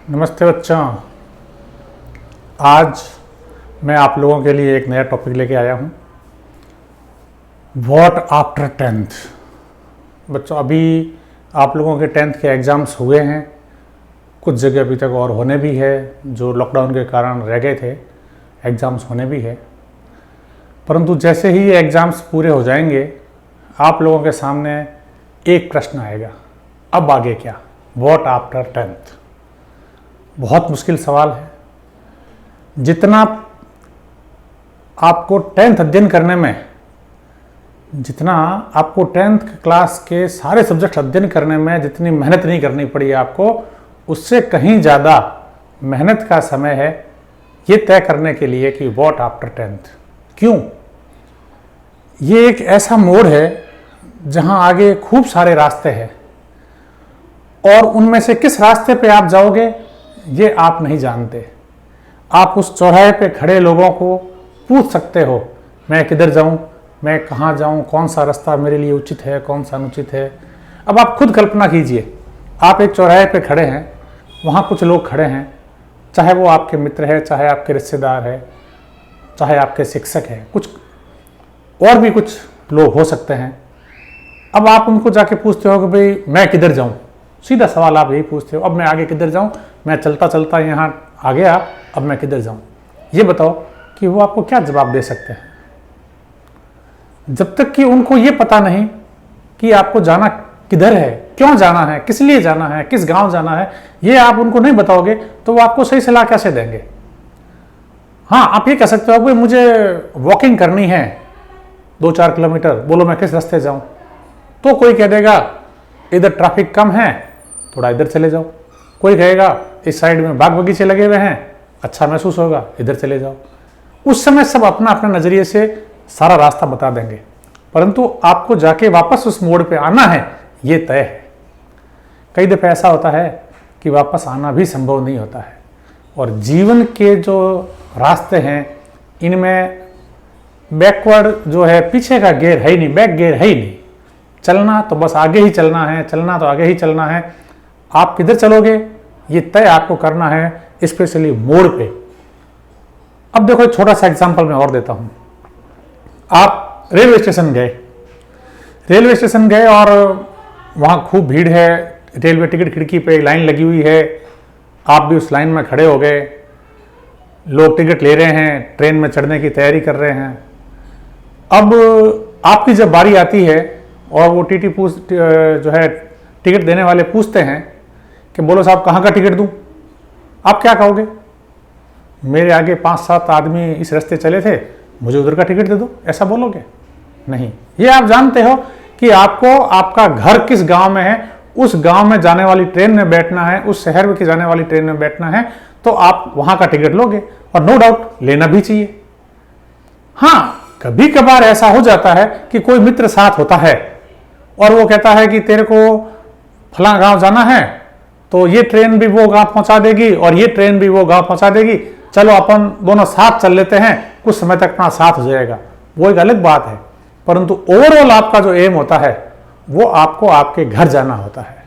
नमस्ते बच्चों। आज मैं आप लोगों के लिए एक नया टॉपिक लेके आया हूँ। What after tenth. बच्चों, अभी आप लोगों के टेंथ के एग्ज़ाम्स हुए हैं, कुछ जगह अभी तक और होने भी है, जो लॉकडाउन के कारण रह गए थे एग्ज़ाम्स होने भी है। परंतु जैसे ही ये एग्ज़ाम्स पूरे हो जाएंगे, आप लोगों के सामने एक प्रश्न आएगा, अब आगे क्या? What after tenth. बहुत मुश्किल सवाल है। जितना आपको टेंथ अध्ययन करने में, जितना आपको टेंथ क्लास के सारे सब्जेक्ट अध्ययन करने में जितनी मेहनत नहीं करनी पड़ी आपको, उससे कहीं ज़्यादा मेहनत का समय है ये तय करने के लिए कि व्हाट आफ्टर टेंथ। क्यों? ये एक ऐसा मोड़ है जहां आगे खूब सारे रास्ते हैं और उनमें से किस रास्ते पे आप जाओगे ये आप नहीं जानते। आप उस चौराहे पे खड़े लोगों को पूछ सकते हो, मैं किधर जाऊं, मैं कहां जाऊं, कौन सा रास्ता मेरे लिए उचित है, कौन सा अनुचित है। अब आप खुद कल्पना कीजिए, आप एक चौराहे पे खड़े हैं, वहां कुछ लोग खड़े हैं, चाहे वो आपके मित्र है, चाहे आपके रिश्तेदार है, चाहे आपके शिक्षक हैं, कुछ और भी कुछ लोग हो सकते हैं। अब आप उनको जाके पूछते हो कि भाई मैं किधर जाऊं। सीधा सवाल आप यही पूछते हो, अब मैं आगे किधर जाऊं, मैं चलता चलता यहाँ आ गया, अब मैं किधर जाऊं। ये बताओ कि वो आपको क्या जवाब दे सकते हैं, जब तक कि उनको ये पता नहीं कि आपको जाना किधर है, क्यों जाना है, किस लिए जाना है, किस गांव जाना है। ये आप उनको नहीं बताओगे तो वो आपको सही सलाह कैसे देंगे। हाँ, आप ये कह सकते हो कि मुझे वॉकिंग करनी है 2-4 किलोमीटर, बोलो मैं किस रास्ते जाऊं। तो कोई कह देगा इधर ट्रैफिक कम है, थोड़ा इधर चले जाओ। कोई कहेगा इस साइड में बाग बगीचे लगे हुए हैं, अच्छा महसूस होगा, इधर चले जाओ। उस समय सब अपना अपना नजरिए से सारा रास्ता बता देंगे, परंतु आपको जाके वापस उस मोड़ पे आना है ये तय है। कई दफे ऐसा होता है कि वापस आना भी संभव नहीं होता है। और जीवन के जो रास्ते हैं इनमें बैकवर्ड जो है, पीछे का गियर है ही नहीं, बैक गियर है ही नहीं। चलना तो बस आगे ही चलना है, चलना तो आगे ही चलना है। आप किधर चलोगे ये तय आपको करना है, स्पेशली मोड़ पे। अब देखो एक छोटा सा एग्जांपल मैं और देता हूं। आप रेलवे स्टेशन गए और वहां खूब भीड़ है, रेलवे टिकट खिड़की पे लाइन लगी हुई है, आप भी उस लाइन में खड़े हो गए, लोग टिकट ले रहे हैं, ट्रेन में चढ़ने की तैयारी कर रहे हैं। अब आपकी जब बारी आती है और वो टीटी जो है टिकट देने वाले पूछते हैं कि बोलो साहब कहाँ का टिकट दूं, आप क्या कहोगे? मेरे आगे 5-7 आदमी इस रास्ते चले थे, मुझे उधर का टिकट दे दो, ऐसा बोलोगे? नहीं। ये आप जानते हो कि आपको आपका घर किस गांव में है, उस गांव में जाने वाली ट्रेन में बैठना है, उस शहर में जाने वाली ट्रेन में बैठना है, तो आप वहां का टिकट लोगे और नो डाउट लेना भी चाहिए। हाँ, कभी कभार ऐसा हो जाता है कि कोई मित्र साथ होता है और वो कहता है कि तेरे को फलां गांव जाना है, तो ये ट्रेन भी वो गांव पहुंचा देगी और ये ट्रेन भी वो गांव पहुंचा देगी, चलो अपन दोनों साथ चल लेते हैं, कुछ समय तक अपना साथ हो जाएगा। वो एक अलग बात है, परंतु ओवरऑल आपका जो एम होता है वो आपको आपके घर जाना होता है।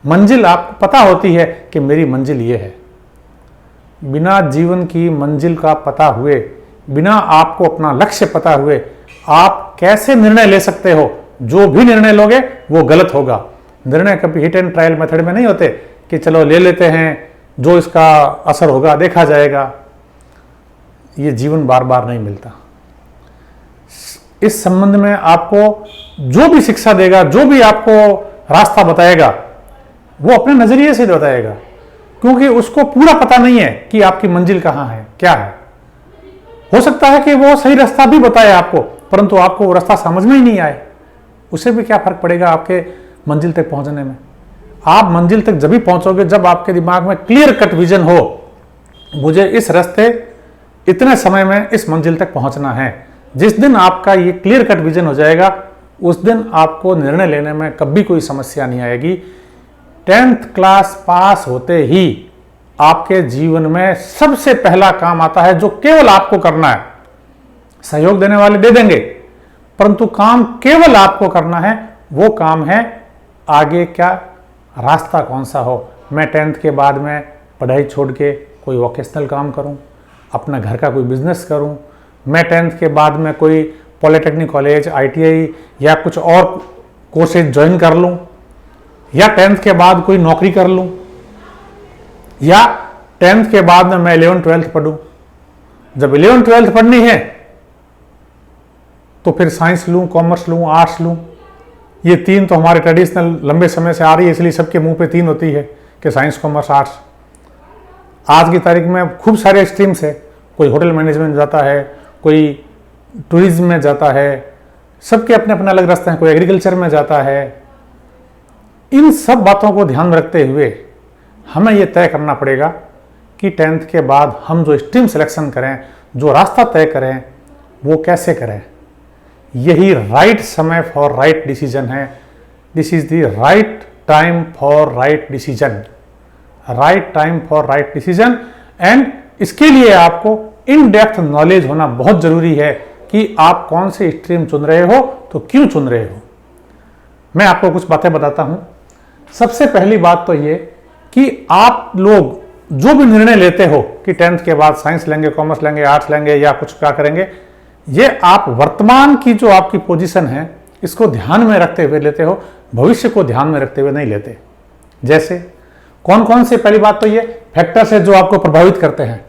मंजिल आपको पता होती है कि मेरी मंजिल ये है। बिना जीवन की मंजिल का पता हुए, बिना आपको अपना लक्ष्य पता हुए आप कैसे निर्णय ले सकते हो? जो भी निर्णय लोगे वो गलत होगा। निर्णय कभी हिट एंड ट्रायल मेथड में नहीं होते कि चलो ले लेते हैं, जो इसका असर होगा देखा जाएगा। ये जीवन बार बार नहीं मिलता। इस संबंध में आपको जो भी शिक्षा देगा, जो भी आपको रास्ता बताएगा, वो अपने नजरिए से बताएगा, क्योंकि उसको पूरा पता नहीं है कि आपकी मंजिल कहाँ है, क्या है। हो सकता है कि वो सही रास्ता भी बताए आपको, परंतु आपको वो रास्ता समझ में ही नहीं आए, उससे भी क्या फर्क पड़ेगा आपके मंजिल तक पहुंचने में। आप मंजिल तक जब भी पहुंचोगे जब आपके दिमाग में क्लियर कट विजन हो, मुझे इस रास्ते इतने समय में इस मंजिल तक पहुंचना है। जिस दिन आपका ये क्लियर कट विजन हो जाएगा, उस दिन आपको निर्णय लेने में कभी कोई समस्या नहीं आएगी। 10th क्लास पास होते ही आपके जीवन में सबसे पहला काम आता है जो केवल आपको करना है। सहयोग देने वाले दे देंगे, परंतु काम केवल आपको करना है। वो काम है आगे क्या रास्ता कौन सा हो। मैं 10th के बाद में पढ़ाई छोड़ के कोई वोकेशनल काम करूं, अपना घर का कोई बिजनेस करूं, मैं 10th के बाद में कोई पॉलिटेक्निक कॉलेज, ITI या कुछ और कोर्सेज ज्वाइन कर लूं, या 10th के बाद कोई नौकरी कर लूं, या 10th के बाद में मैं 11th-12th पढ़ूं। जब 11th-12th पढ़नी है तो फिर साइंस लूं, कॉमर्स लूं, आर्ट्स लूं। ये तीन तो हमारे ट्रेडिशनल लंबे समय से आ रही है, इसलिए सबके मुंह पे तीन होती है कि साइंस, कॉमर्स, आर्ट्स। आज की तारीख में खूब सारे स्ट्रीम्स है, कोई होटल मैनेजमेंट जाता है, कोई टूरिज्म में जाता है, सबके अपने अपने अलग रास्ते हैं, कोई एग्रीकल्चर में जाता है। इन सब बातों को ध्यान में रखते हुए हमें यह तय करना पड़ेगा कि 10th के बाद हम जो स्ट्रीम सिलेक्शन करें, जो रास्ता तय करें, वो कैसे करें। यही राइट समय फॉर राइट डिसीजन है। This is the right time for right decision, right time for right decision. And इसके लिए आपको इन डेप्थ नॉलेज होना बहुत जरूरी है कि आप कौन से स्ट्रीम चुन रहे हो, तो क्यों चुन रहे हो। मैं आपको कुछ बातें बताता हूं। सबसे पहली बात तो ये कि आप लोग जो भी निर्णय लेते हो कि 10th के बाद साइंस लेंगे, कॉमर्स लेंगे, आर्ट्स लेंगे या कुछ क्या करेंगे, ये आप वर्तमान की जो आपकी पोजीशन है इसको ध्यान में रखते हुए लेते हो, भविष्य को ध्यान में रखते हुए नहीं लेते। जैसे कौन कौन से, पहली बात तो ये फैक्टर्स है जो आपको प्रभावित करते हैं।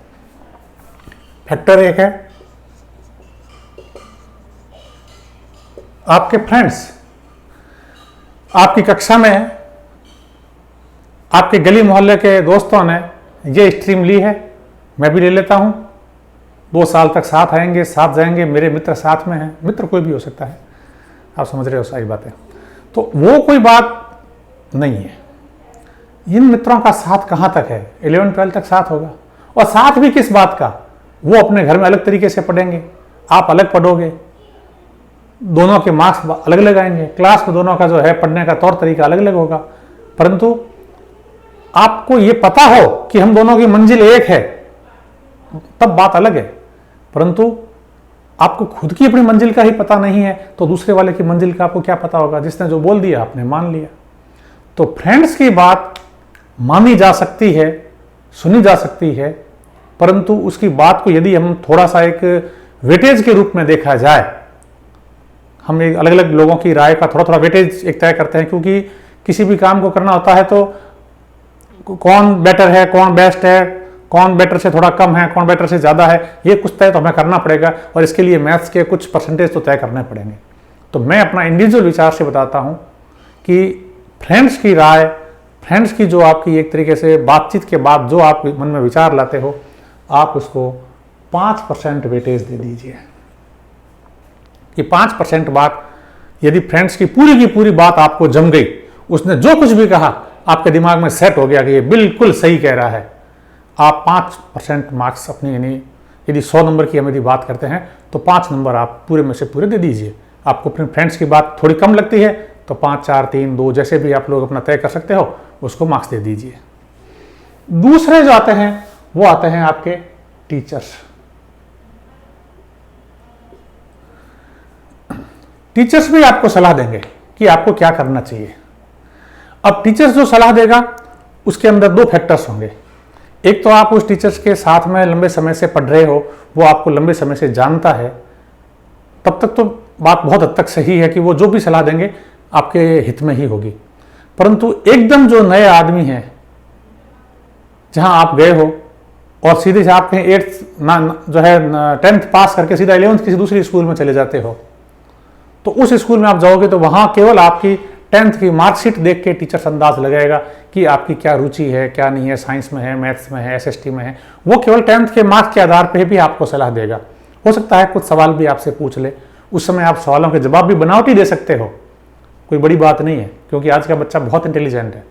फैक्टर एक है आपके फ्रेंड्स, आपकी कक्षा में आपके गली मोहल्ले के दोस्तों ने ये स्ट्रीम ली है, मैं भी ले लेता हूं, 2 साल तक साथ आएंगे, साथ जाएंगे, मेरे मित्र साथ में हैं। मित्र कोई भी हो सकता है, आप समझ रहे हो सारी बातें। तो वो कोई बात नहीं है। इन मित्रों का साथ कहां तक है, 11th-12th तक साथ होगा। और साथ भी किस बात का, वो अपने घर में अलग तरीके से पढ़ेंगे, आप अलग पढ़ोगे, दोनों के मार्क्स अलग अलग आएंगे, क्लास में दोनों का जो है पढ़ने का तौर तरीका अलग अलग होगा। परंतु आपको ये पता हो कि हम दोनों की मंजिल एक है, तब बात अलग है। परंतु आपको खुद की अपनी मंजिल का ही पता नहीं है, तो दूसरे वाले की मंजिल का आपको क्या पता होगा। जिसने जो बोल दिया आपने मान लिया। तो फ्रेंड्स की बात मानी जा सकती है, सुनी जा सकती है, परंतु उसकी बात को यदि हम थोड़ा सा एक वेटेज के रूप में देखा जाए, हम एक अलग अलग लोगों की राय का थोड़ा थोड़ा वेटेज एक तय करते हैं, क्योंकि किसी भी काम को करना होता है तो कौन बेटर है, कौन बेस्ट है, कौन बेटर से थोड़ा कम है, कौन बेटर से ज़्यादा है, ये कुछ तय तो हमें करना पड़ेगा। और इसके लिए मैथ्स के कुछ परसेंटेज तो तय करने पड़ेंगे। तो मैं अपना इंडिविजुअल विचार से बताता हूँ कि फ्रेंड्स की राय, फ्रेंड्स की जो आपकी एक तरीके से बातचीत के बाद जो आप मन में विचार लाते हो, आप उसको 5% वेटेज दे दीजिए। कि 5% बात, यदि फ्रेंड्स की पूरी बात आपको जम गई, उसने जो कुछ भी कहा आपके दिमाग में सेट हो गया कि ये बिल्कुल सही कह रहा है, आप 5% मार्क्स अपनी, यानी यदि 100 नंबर की हम यदि बात करते हैं तो 5 नंबर आप पूरे में से पूरे दे दीजिए। आपको अपने फ्रेंड्स की बात थोड़ी कम लगती है तो 5, 4, 3, 2 जैसे भी आप लोग अपना तय कर सकते हो, उसको मार्क्स दे दीजिए। दूसरे जो आते हैं वो आते हैं आपके टीचर्स। टीचर्स भी आपको सलाह देंगे कि आपको क्या करना चाहिए। अब टीचर्स जो सलाह देगा उसके अंदर 2 फैक्टर्स होंगे। एक तो आप उस टीचर्स के साथ में लंबे समय से पढ़ रहे हो, वो आपको लंबे समय से जानता है, तब तक तो बात बहुत हद तक सही है कि वो जो भी सलाह देंगे आपके हित में ही होगी। परंतु एकदम जो नए आदमी हैं, जहां आप गए हो और सीधे से आप कहीं 8th जो है 10th पास करके सीधा 11th किसी दूसरी स्कूल में चले जाते हो, तो उस स्कूल में आप जाओगे तो वहां केवल आपकी 10th की मार्कशीट देख के टीचर्स अंदाज लगाएगा कि आपकी क्या रुचि है, क्या नहीं है, साइंस में है, मैथ्स में है, SST में है। वो केवल 10th के मार्क्स के आधार पर भी आपको सलाह देगा। हो सकता है कुछ सवाल भी आपसे पूछ ले, उस समय आप सवालों के जवाब भी बनावटी दे सकते हो, कोई बड़ी बात नहीं है, क्योंकि आज का बच्चा बहुत इंटेलिजेंट है।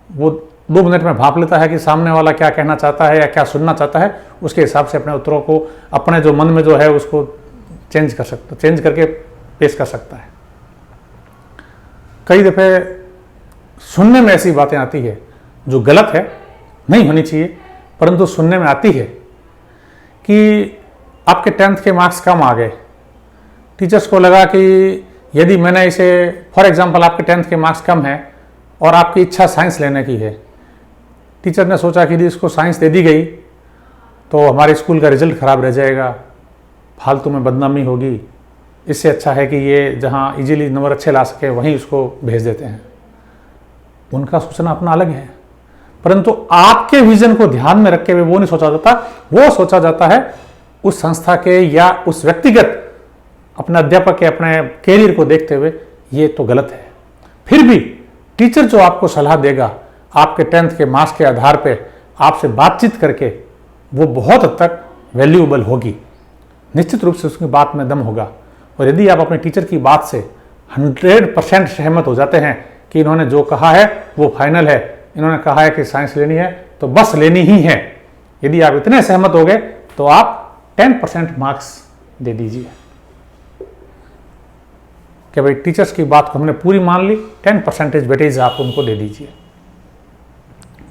वो 2 मिनट में भाप लेता है कि सामने वाला क्या कहना चाहता है या क्या सुनना चाहता है, उसके हिसाब से अपने उत्तरों को अपने जो मन में जो है उसको चेंज करके पेश कर सकता है। कई दफ़े सुनने में ऐसी बातें आती है जो गलत है, नहीं होनी चाहिए, परंतु सुनने में आती है कि आपके 10th के मार्क्स कम आ गए। टीचर्स को लगा कि यदि मैंने इसे, फॉर एग्जांपल आपके 10th के मार्क्स कम है और आपकी इच्छा साइंस लेने की है, टीचर ने सोचा कि यदि इसको साइंस दे दी गई तो हमारे स्कूल का रिजल्ट खराब रह जाएगा, फालतू में बदनामी होगी, इससे अच्छा है कि ये जहाँ इजीली नंबर अच्छे ला सके वहीं उसको भेज देते हैं। उनका सोचना अपना अलग है, परंतु आपके विजन को ध्यान में रखे हुए वो नहीं सोचा जाता। वो सोचा जाता है उस संस्था के या उस व्यक्तिगत अपने अध्यापक के अपने कैरियर को देखते हुए, ये तो गलत है। फिर भी टीचर जो आपको सलाह देगा आपके 10th के मार्क्स के आधार पे आपसे बातचीत करके, वो बहुत हद तक वैल्यूएबल होगी। निश्चित रूप से उसकी बात में दम होगा। और यदि आप अपने टीचर की बात से 100% सहमत हो जाते हैं कि इन्होंने जो कहा है वो फाइनल है, इन्होंने कहा है कि साइंस लेनी है तो बस लेनी ही है, यदि आप इतने सहमत हो गए तो आप 10% मार्क्स दे दीजिए कि भाई टीचर्स की बात को हमने पूरी मान ली, 10% वेटेज आप उनको दे दीजिए।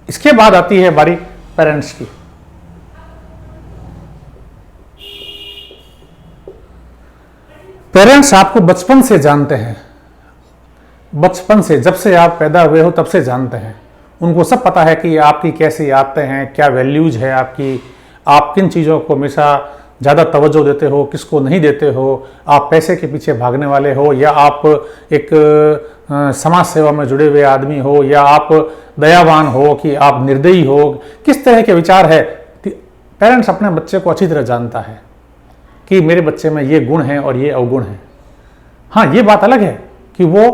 इसके बाद आती है बारी पेरेंट्स की। पेरेंट्स आपको बचपन से जानते हैं, बचपन से, जब से आप पैदा हुए हो तब से जानते हैं। उनको सब पता है कि आपकी कैसी आदतें हैं, क्या वैल्यूज है आपकी, आप किन चीज़ों को हमेशा ज़्यादा तवज्जो देते हो, किसको नहीं देते हो, आप पैसे के पीछे भागने वाले हो या आप एक समाज सेवा में जुड़े हुए आदमी हो या आप दयावान हो कि आप निर्दयी हो, किस तरह के विचार है। पेरेंट्स अपने बच्चे को अच्छी तरह जानता है कि मेरे बच्चे में ये गुण हैं और ये अवगुण हैं। हाँ, ये बात अलग है कि वो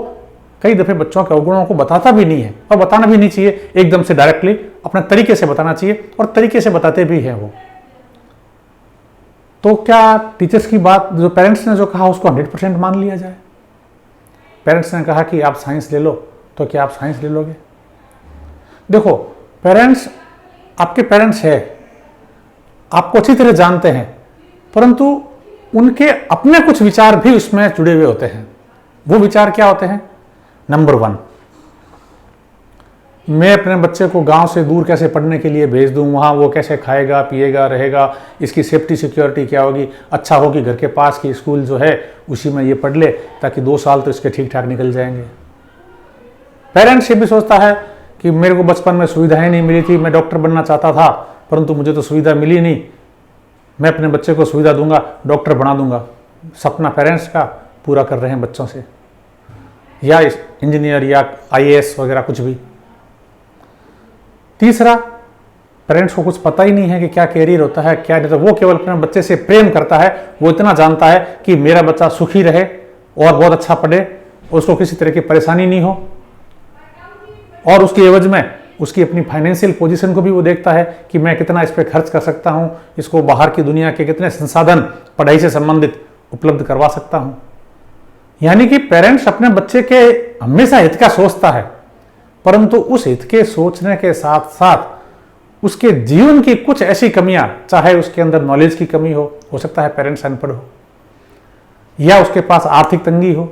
कई दफ़े बच्चों के अवगुणों को बताता भी नहीं है, और बताना भी नहीं चाहिए, एकदम से डायरेक्टली अपने तरीके से बताना चाहिए, और तरीके से बताते भी हैं वो। तो क्या टीचर्स की बात, जो पेरेंट्स ने जो कहा उसको 100% मान लिया जाए? पेरेंट्स ने कहा कि आप साइंस ले लो, तो क्या आप साइंस ले लोगे? देखो, पेरेंट्स आपके पेरेंट्स है, आपको अच्छी तरह जानते हैं, परंतु उनके अपने कुछ विचार भी उसमें जुड़े हुए होते हैं। वो विचार क्या होते हैं? नंबर 1, मैं अपने बच्चे को गांव से दूर कैसे पढ़ने के लिए भेज दूं, वहां वो कैसे खाएगा पिएगा रहेगा, इसकी सेफ्टी सिक्योरिटी क्या होगी। अच्छा हो कि घर के पास की स्कूल जो है उसी में ये पढ़ ले, ताकि 2 साल तो इसके ठीक ठाक निकल जाएंगे। पेरेंट्स ये भी सोचता है कि मेरे को बचपन में सुविधाएं नहीं मिली थी, मैं डॉक्टर बनना चाहता था परंतु मुझे तो सुविधा मिली नहीं, मैं अपने बच्चे को सुविधा दूंगा, डॉक्टर बना दूंगा। सपना पेरेंट्स का पूरा कर रहे हैं बच्चों से, या इंजीनियर या IAS वगैरह कुछ भी। तीसरा, पेरेंट्स को कुछ पता ही नहीं है कि क्या कैरियर होता है क्या नहीं, तो वो केवल अपने बच्चे से प्रेम करता है। वो इतना जानता है कि मेरा बच्चा सुखी रहे और बहुत अच्छा पढ़े, उसको किसी तरह की परेशानी नहीं हो, और उसके एवज में उसकी अपनी फाइनेंशियल पोजीशन को भी वो देखता है कि मैं कितना इस पर खर्च कर सकता हूँ, इसको बाहर की दुनिया के कितने संसाधन पढ़ाई से संबंधित उपलब्ध करवा सकता हूँ। यानी कि पेरेंट्स अपने बच्चे के हमेशा हित का सोचता है, परंतु उस हित के सोचने के साथ साथ उसके जीवन की कुछ ऐसी कमियां, चाहे उसके अंदर नॉलेज की कमी हो सकता है पेरेंट्स अनपढ़ हो, या उसके पास आर्थिक तंगी हो,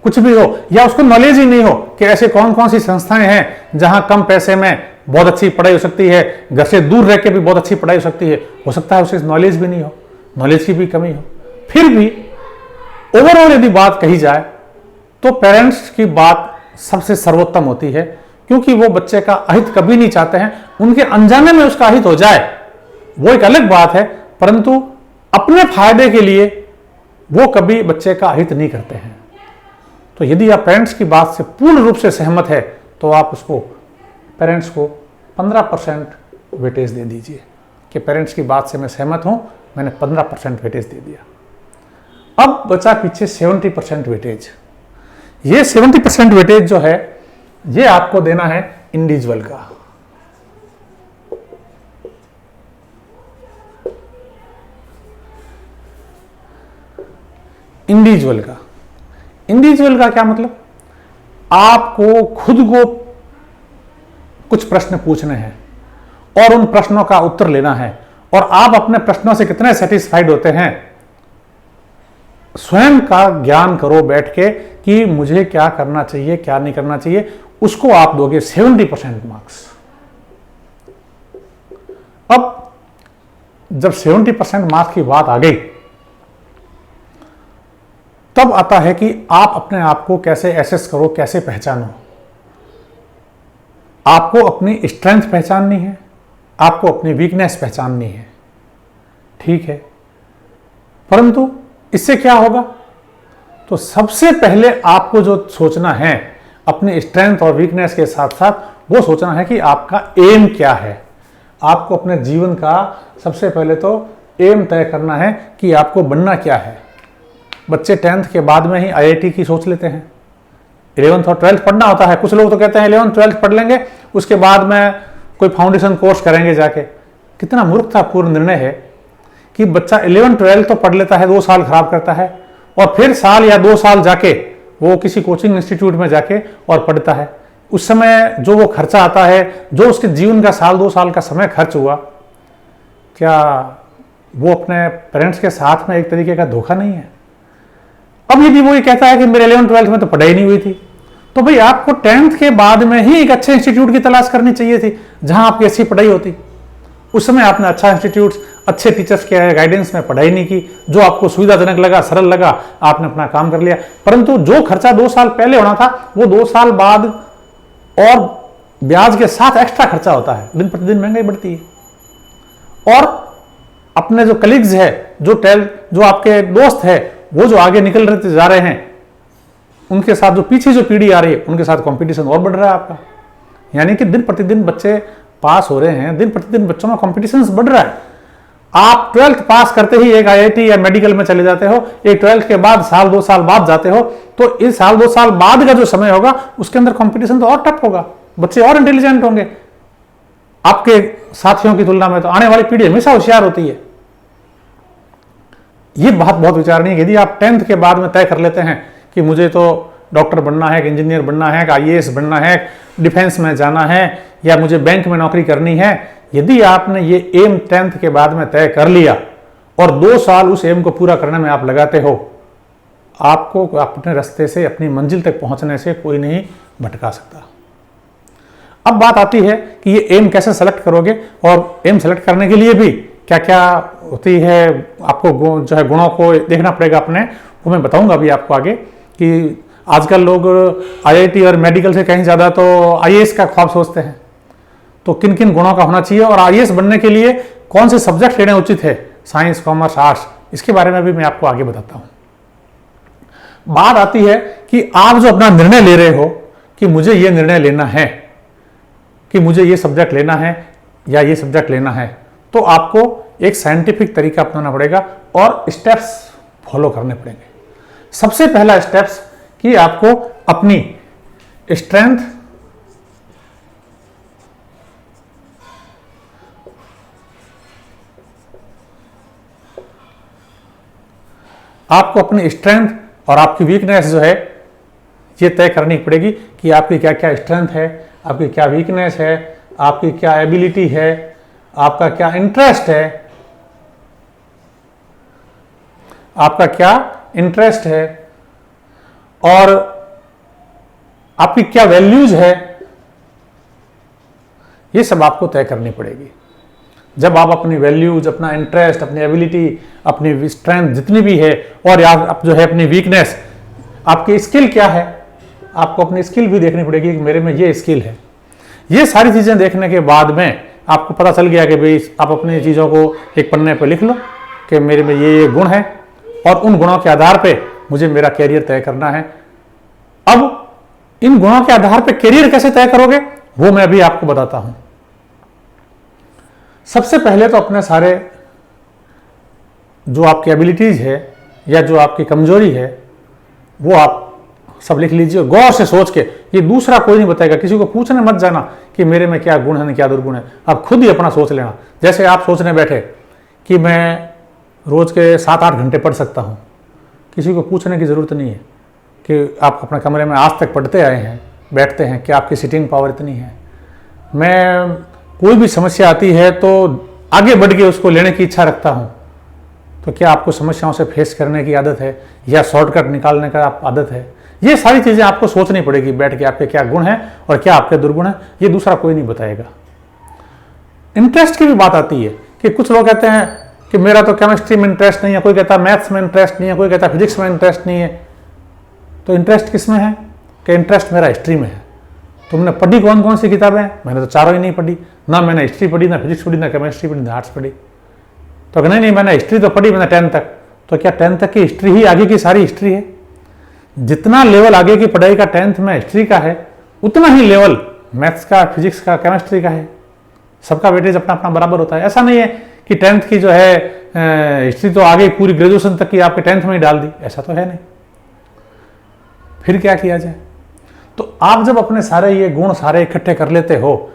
कुछ भी हो, या उसको नॉलेज ही नहीं हो कि ऐसे कौन कौन सी संस्थाएं हैं जहां कम पैसे में बहुत अच्छी पढ़ाई हो सकती है, घर से दूर रह के भी बहुत अच्छी पढ़ाई हो सकती है। हो सकता है उसे नॉलेज भी नहीं हो, नॉलेज की भी कमी हो। फिर भी ओवरऑल यदि बात कही जाए तो पेरेंट्स की बात सबसे सर्वोत्तम होती है, क्योंकि वो बच्चे का अहित कभी नहीं चाहते हैं। उनके अनजाने में उसका अहित हो जाए वो एक अलग बात है, परंतु अपने फायदे के लिए वो कभी बच्चे का अहित नहीं करते हैं। तो यदि आप पेरेंट्स की बात से पूर्ण रूप से सहमत है तो आप उसको, पेरेंट्स को 15% वेटेज दे दीजिए कि पेरेंट्स की बात से मैं सहमत हूं, मैंने 15% वेटेज दे दिया। अब बचा पीछे 70% वेटेज। ये 70% वेटेज जो है ये आपको देना है इंडिविजुअल का। इंडिविजुअल का, इंडिविजुअल का क्या मतलब? आपको खुद को कुछ प्रश्न पूछने हैं और उन प्रश्नों का उत्तर लेना है, और आप अपने प्रश्नों से कितने सेटिस्फाइड होते हैं, स्वयं का ज्ञान करो बैठ के कि मुझे क्या करना चाहिए क्या नहीं करना चाहिए, उसको आप दोगे 70% मार्क्स। अब जब 70% मार्क्स की बात आ गई, तब आता है कि आप अपने आप को कैसे एसेस करो, कैसे पहचानो। आपको अपनी स्ट्रेंथ पहचाननी है, आपको अपनी वीकनेस पहचाननी है, ठीक है। परंतु इससे क्या होगा? तो सबसे पहले आपको जो सोचना है अपनी स्ट्रेंथ और वीकनेस के साथ साथ वो सोचना है कि आपका एम क्या है। आपको अपने जीवन का सबसे पहले तो एम तय करना है कि आपको बनना क्या है। बच्चे 10th के बाद में ही IIT की सोच लेते हैं। 11th और 12th पढ़ना होता है। कुछ लोग तो कहते हैं 11th 12th पढ़ लेंगे, उसके बाद में कोई फाउंडेशन कोर्स करेंगे जाके। कितना मूर्खतापूर्ण निर्णय है कि बच्चा 11th 12th तो पढ़ लेता है, 2 साल खराब करता है और फिर साल या 2 साल जाके वो किसी कोचिंग इंस्टीट्यूट में जाके और पढ़ता है। उस समय जो वो खर्चा आता है, जो उसके जीवन का 1-2 साल का समय खर्च हुआ, क्या वो अपने पेरेंट्स के साथ में एक तरीके का धोखा नहीं है? अब यदि वो ये कहता है कि मेरे 11th 12th में तो पढ़ाई नहीं हुई थी, तो भाई आपको 10th के बाद में ही एक अच्छे इंस्टीट्यूट की तलाश करनी चाहिए थी जहां आपकी अच्छी पढ़ाई होती। उस समय आपने अच्छा इंस्टीट्यूट, अच्छे टीचर्स के गाइडेंस में पढ़ाई नहीं की, जो आपको सुविधाजनक लगा, सरल लगा, आपने अपना काम कर लिया। परंतु जो खर्चा 2 साल पहले होना था वो 2 साल बाद और ब्याज के साथ एक्स्ट्रा खर्चा होता है। दिन प्रतिदिन महंगाई बढ़ती है और अपने जो कलीग्स है, जो आपके दोस्त है, वो जो आगे निकल रहे जा रहे हैं, उनके साथ जो पीछे जो पीढ़ी आ रही है उनके साथ कंपटीशन और बढ़ रहा है आपका। यानी कि दिन प्रतिदिन बच्चे पास हो रहे हैं, दिन प्रतिदिन बच्चों में कंपटीशन बढ़ रहा है। आप 12th पास करते ही एक IIT या मेडिकल में चले जाते हो, एक 12th के बाद 1-2 साल बाद जाते हो, तो इस 1-2 साल बाद का जो समय होगा उसके अंदर कंपटीशन तो और टफ होगा, बच्चे और इंटेलिजेंट होंगे आपके साथियों की तुलना में। तो आने वाली पीढ़ी हमेशा होशियार होती है। ये बात बहुत विचारनीय है। यदि आप 10th के बाद में तय कर लेते हैं कि मुझे तो डॉक्टर बनना है, इंजीनियर बनना है, IAS बनना है, डिफेंस में जाना है या मुझे बैंक में नौकरी करनी है, यदि आपने ये एम 10th के बाद में तय कर लिया और 2 साल उस एम को पूरा करने में आप लगाते हो, आपको अपने रास्ते से, अपनी मंजिल तक पहुंचने से कोई नहीं भटका सकता। अब बात आती है कि ये एम कैसे सेलेक्ट करोगे और एम सेलेक्ट करने के लिए भी क्या क्या होती है, आपको जो है गुणों को देखना पड़ेगा अपने। वो मैं बताऊंगा अभी आपको आगे कि आजकल लोग IIT और मेडिकल से कहीं ज़्यादा तो IAS का ख्वाब सोचते हैं। तो किन किन गुणों का होना चाहिए और IAS बनने के लिए कौन से सब्जेक्ट लेने उचित है, साइंस, कॉमर्स, आर्ट्स, इसके बारे में भी मैं आपको आगे बताता हूँ। बात आती है कि आप जो अपना निर्णय ले रहे हो कि मुझे ये निर्णय लेना है कि मुझे ये सब्जेक्ट लेना है या ये सब्जेक्ट लेना है, तो आपको एक साइंटिफिक तरीका अपनाना पड़ेगा और स्टेप्स फॉलो करने पड़ेंगे। सबसे पहला स्टेप्स कि आपको अपनी स्ट्रेंथ, आपको अपनी स्ट्रेंथ और आपकी वीकनेस जो है ये तय करनी पड़ेगी कि आपकी क्या क्या स्ट्रेंथ है, आपकी क्या वीकनेस है, आपकी क्या एबिलिटी है, आपका क्या इंटरेस्ट है, आपका क्या इंटरेस्ट है और आपकी क्या वैल्यूज है। ये सब आपको तय करनी पड़ेगी। जब आप अपनी वैल्यूज, अपना इंटरेस्ट, अपनी एबिलिटी, अपनी स्ट्रेंथ जितनी भी है और आप जो है अपनी वीकनेस, आपकी स्किल क्या है, आपको अपनी स्किल भी देखनी पड़ेगी कि मेरे में ये स्किल है। ये सारी चीज़ें देखने के बाद में आपको पता चल गया कि भाई आप अपनी चीज़ों को एक पन्ने पर लिख लो कि मेरे में ये गुण है और उन गुणों के आधार पे मुझे मेरा कैरियर तय करना है। अब इन गुणों के आधार पे कैरियर कैसे तय करोगे वो मैं अभी आपको बताता हूं। सबसे पहले तो अपने सारे जो आपकी एबिलिटीज है या जो आपकी कमजोरी है वो आप सब लिख लीजिए गौर से सोच के। ये दूसरा कोई नहीं बताएगा, किसी को पूछने मत जाना कि मेरे में क्या गुण है क्या दुर्गुण है, आप खुद ही अपना सोच लेना। जैसे आप सोचने बैठे कि मैं रोज के 7-8 घंटे पढ़ सकता हूँ, किसी को पूछने की ज़रूरत नहीं है कि आप अपने कमरे में आज तक पढ़ते आए हैं, बैठते हैं, क्या आपकी सिटिंग पावर इतनी है। मैं कोई भी समस्या आती है तो आगे बढ़ के उसको लेने की इच्छा रखता हूँ, तो क्या आपको समस्याओं से फेस करने की आदत है या शॉर्टकट निकालने का आदत है। ये सारी चीज़ें आपको सोचनी पड़ेगी बैठ के, आपके क्या गुण हैं और क्या आपके दुर्गुण हैं, ये दूसरा कोई नहीं बताएगा। इंटरेस्ट की भी बात आती है कि कुछ लोग कहते हैं कि मेरा तो केमिस्ट्री में इंटरेस्ट नहीं है, कोई कहता है मैथ्स में इंटरेस्ट नहीं है, कोई कहता है फिजिक्स में इंटरेस्ट नहीं है। तो इंटरेस्ट किस में है कि इंटरेस्ट मेरा हिस्ट्री में है, तुमने पढ़ी कौन कौन सी किताबें? मैंने तो चारों ही नहीं पढ़ी, ना मैंने हिस्ट्री पढ़ी, ना फिजिक्स पढ़ी, ना केमिस्ट्री पढ़ी, ना आर्ट्स पढ़ी। तो नहीं नहीं, मैंने हिस्ट्री तो पढ़ी, मैंने 10th तक। तो क्या 10th तक की हिस्ट्री ही आगे की सारी हिस्ट्री है? जितना लेवल आगे की पढ़ाई का 10th में हिस्ट्री का है, उतना ही लेवल मैथ्स का, फिजिक्स का, केमिस्ट्री का है। सबका वेटेज अपना अपना बराबर होता है। ऐसा नहीं है कि 10th की जो है हिस्ट्री तो आगे पूरी ग्रेजुएशन तक की आपके 10th में ही डाल दी, ऐसा तो है नहीं। फिर क्या किया जाए? तो आप जब अपने सारे ये गुण सारे इकट्ठे कर लेते हो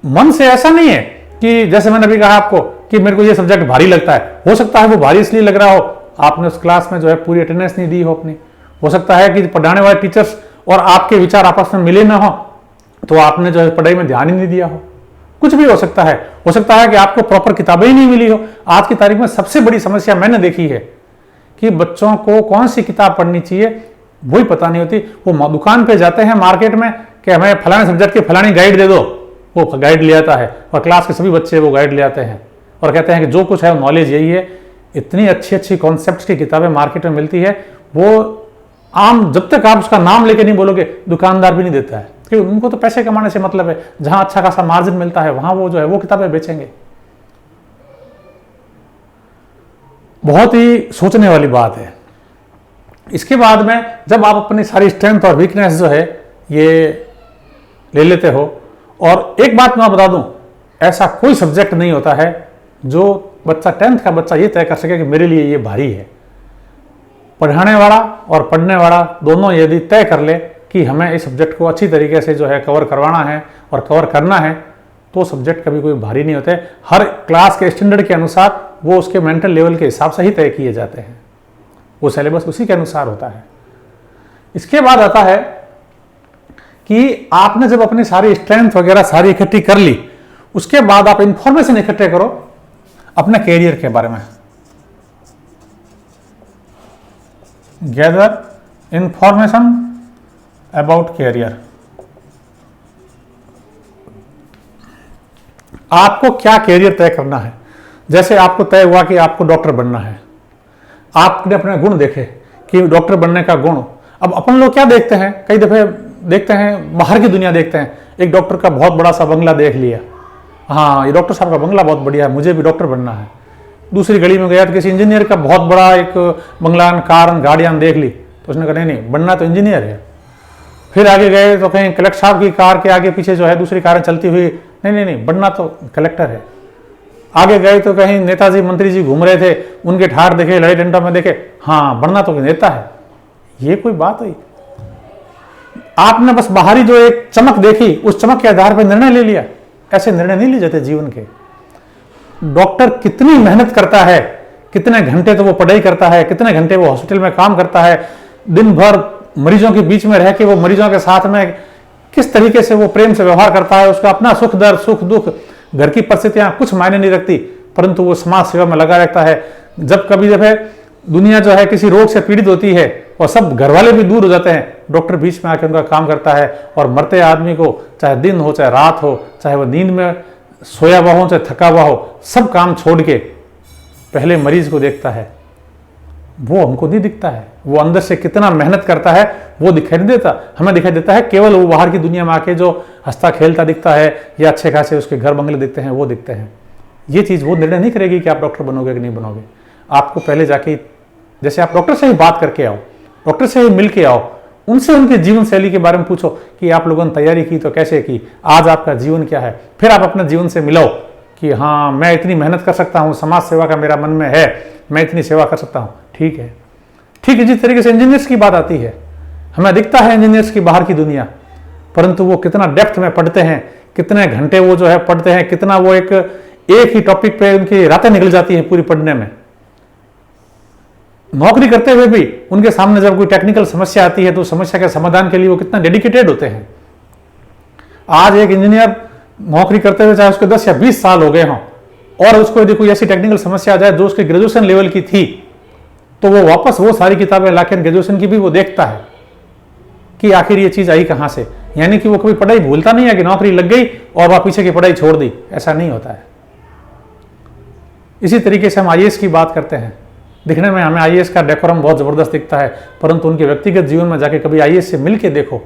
मन से, ऐसा नहीं है कि जैसे मैंने अभी कहा आपको कि मेरे को ये सब्जेक्ट भारी लगता है, हो सकता है वो भारी इसलिए लग रहा हो आपने उस क्लास में जो है पूरी अटेंडेंस नहीं दी हो अपनी, हो सकता है कि पढ़ाने वाले टीचर्स और आपके विचार आपस में मिले ना हो तो आपने जो है पढ़ाई में ध्यान ही नहीं दिया हो, कुछ भी हो सकता है कि आपको प्रॉपर किताबें ही नहीं मिली हो। आज की तारीख में सबसे बड़ी समस्या मैंने देखी है कि बच्चों को कौन सी किताब पढ़नी चाहिए वही पता नहीं होती। वो दुकान पे जाते हैं मार्केट में कि हमें फलाने सब्जेक्ट की फलानी गाइड दे दो, वो गाइड ले आता है और क्लास के सभी बच्चे वो गाइड ले आते हैं और कहते हैं कि जो कुछ है नॉलेज यही है। इतनी अच्छी अच्छी कॉन्सेप्ट्स की किताबें मार्केट में मिलती है, वो आम जब तक आप उसका नाम लेके नहीं बोलोगे दुकानदार भी नहीं देता है, क्योंकि उनको तो पैसे कमाने से मतलब है। जहां अच्छा खासा मार्जिन मिलता है वहां वो जो है वो किताबें बेचेंगे। बहुत ही सोचने वाली बात है। इसके बाद में जब आप अपनी सारी स्ट्रेंथ और वीकनेस जो है ये ले लेते हो, और एक बात मैं बता दूं, ऐसा कोई सब्जेक्ट नहीं होता है जो बच्चा 10th का बच्चा ये तय कर सके कि मेरे लिए ये भारी है। पढ़ाने वाला और पढ़ने वाला दोनों यदि तय कर ले कि हमें इस सब्जेक्ट को अच्छी तरीके से जो है कवर करवाना है और कवर करना है, तो सब्जेक्ट कभी कोई भारी नहीं होते। हर क्लास के स्टैंडर्ड के अनुसार वो उसके मेंटल लेवल के हिसाब से ही तय किए जाते हैं, वो सिलेबस उसी के अनुसार होता है। इसके बाद आता है कि आपने जब अपनी सारी स्ट्रेंथ वगैरह सारी इकट्ठी कर ली, उसके बाद आप इंफॉर्मेशन इकट्ठे करो अपने कैरियर के बारे में। Gather information about career. आपको क्या कैरियर तय करना है? जैसे आपको तय हुआ कि आपको डॉक्टर बनना है, आपने अपने गुण देखे कि डॉक्टर बनने का गुण। अब अपन लोग क्या देखते हैं, कई दफे देखते हैं बाहर की दुनिया देखते हैं, एक डॉक्टर का बहुत बड़ा सा बंगला देख लिया, हाँ ये डॉक्टर साहब का बंगला बहुत बढ़िया है, मुझे भी डॉक्टर बनना है। दूसरी गली में गया तो किसी इंजीनियर का बहुत बड़ा एक बंगला, कार, गाड़ियां देख ली, तो उसने कहा नहीं नहीं बनना तो इंजीनियर है। फिर आगे गए तो कहीं कलेक्टर साहब की कार के आगे पीछे जो है दूसरी कारें चलती हुई, नहीं नहीं नहीं बनना तो कलेक्टर है। आगे गए तो कहीं नेताजी मंत्री जी घूम रहे थे, उनके ठार देखे, लड़ाई डंडा में देखे, हाँ बनना तो नेता है। ये कोई बात हुई? आपने बस बाहरी जो एक चमक देखी, उस चमक के आधार पर निर्णय ले लिया। ऐसे निर्णय नहीं लिए जाते जीवन के। डॉक्टर कितनी मेहनत करता है, कितने घंटे तो वो पढ़ाई करता है, कितने घंटे वो हॉस्पिटल में काम करता है, दिन भर मरीजों के बीच में रह के वो मरीजों के साथ में किस तरीके से वो प्रेम से व्यवहार करता है, उसका अपना सुख दर्द, सुख दुख, घर की परिस्थितियां कुछ मायने नहीं रखती, परंतु वो समाज सेवा में लगा रहता है। जब कभी जब है दुनिया जो है किसी रोग से पीड़ित होती है और सब घर वाले भी दूर हो जाते हैं, डॉक्टर बीच में आकर उनका काम करता है और मरते आदमी को चाहे दिन हो चाहे रात हो, चाहे वह नींद में सोया हुआ हो चाहे थका हुआ हो, सब काम छोड़ के पहले मरीज को देखता है। वो हमको नहीं दिखता है, वो अंदर से कितना मेहनत करता है वो दिखाई नहीं देता। हमें दिखाई देता है केवल वो बाहर की दुनिया में आके जो हंसता खेलता दिखता है या अच्छे खासे उसके घर बंगले दिखते हैं वो दिखते हैं। ये चीज़ वो निर्णय नहीं करेगी कि आप डॉक्टर बनोगे कि नहीं बनोगे। आपको पहले जाके जैसे आप डॉक्टर से ही बात करके आओ, डॉक्टर से ही मिल के आओ, उनसे उनके जीवन शैली के बारे में पूछो कि आप लोगों ने तैयारी की तो कैसे की, आज आपका जीवन क्या है। फिर आप अपने जीवन से मिलाओ कि हाँ मैं इतनी मेहनत कर सकता हूँ, समाज सेवा का मेरा मन में है, मैं इतनी सेवा कर सकता हूँ। ठीक है, ठीक है। जिस तरीके से इंजीनियर्स की बात आती है, हमें दिखता है इंजीनियर्स की बाहर की दुनिया, परंतु वो कितना डेप्थ में पढ़ते हैं, कितने घंटे वो जो है पढ़ते हैं, कितना वो एक ही टॉपिक पे उनकी रातें निकल जाती है पूरी पढ़ने में। नौकरी करते हुए भी उनके सामने जब कोई टेक्निकल समस्या आती है तो समस्या के समाधान के लिए वो कितना डेडिकेटेड होते हैं। आज एक इंजीनियर नौकरी करते हुए चाहे उसके 10 या 20 साल हो गए हों और उसको यदि कोई ऐसी टेक्निकल समस्या आ जाए जो उसके ग्रेजुएशन लेवल की थी, तो वो वापस वो सारी किताबें लाकर ग्रेजुएशन की भी वो देखता है कि आखिर ये चीज आई कहां से। यानी कि वो कभी पढ़ाई भूलता नहीं है कि नौकरी लग गई और वह पीछे की पढ़ाई छोड़ दी, ऐसा नहीं होता है। इसी तरीके से हम आईएएस की बात करते हैं, दिखने में हमें आईएएस का डेकोरम बहुत जबरदस्त दिखता है, परंतु उनके व्यक्तिगत जीवन में जाके कभी आईएएस से मिल के देखो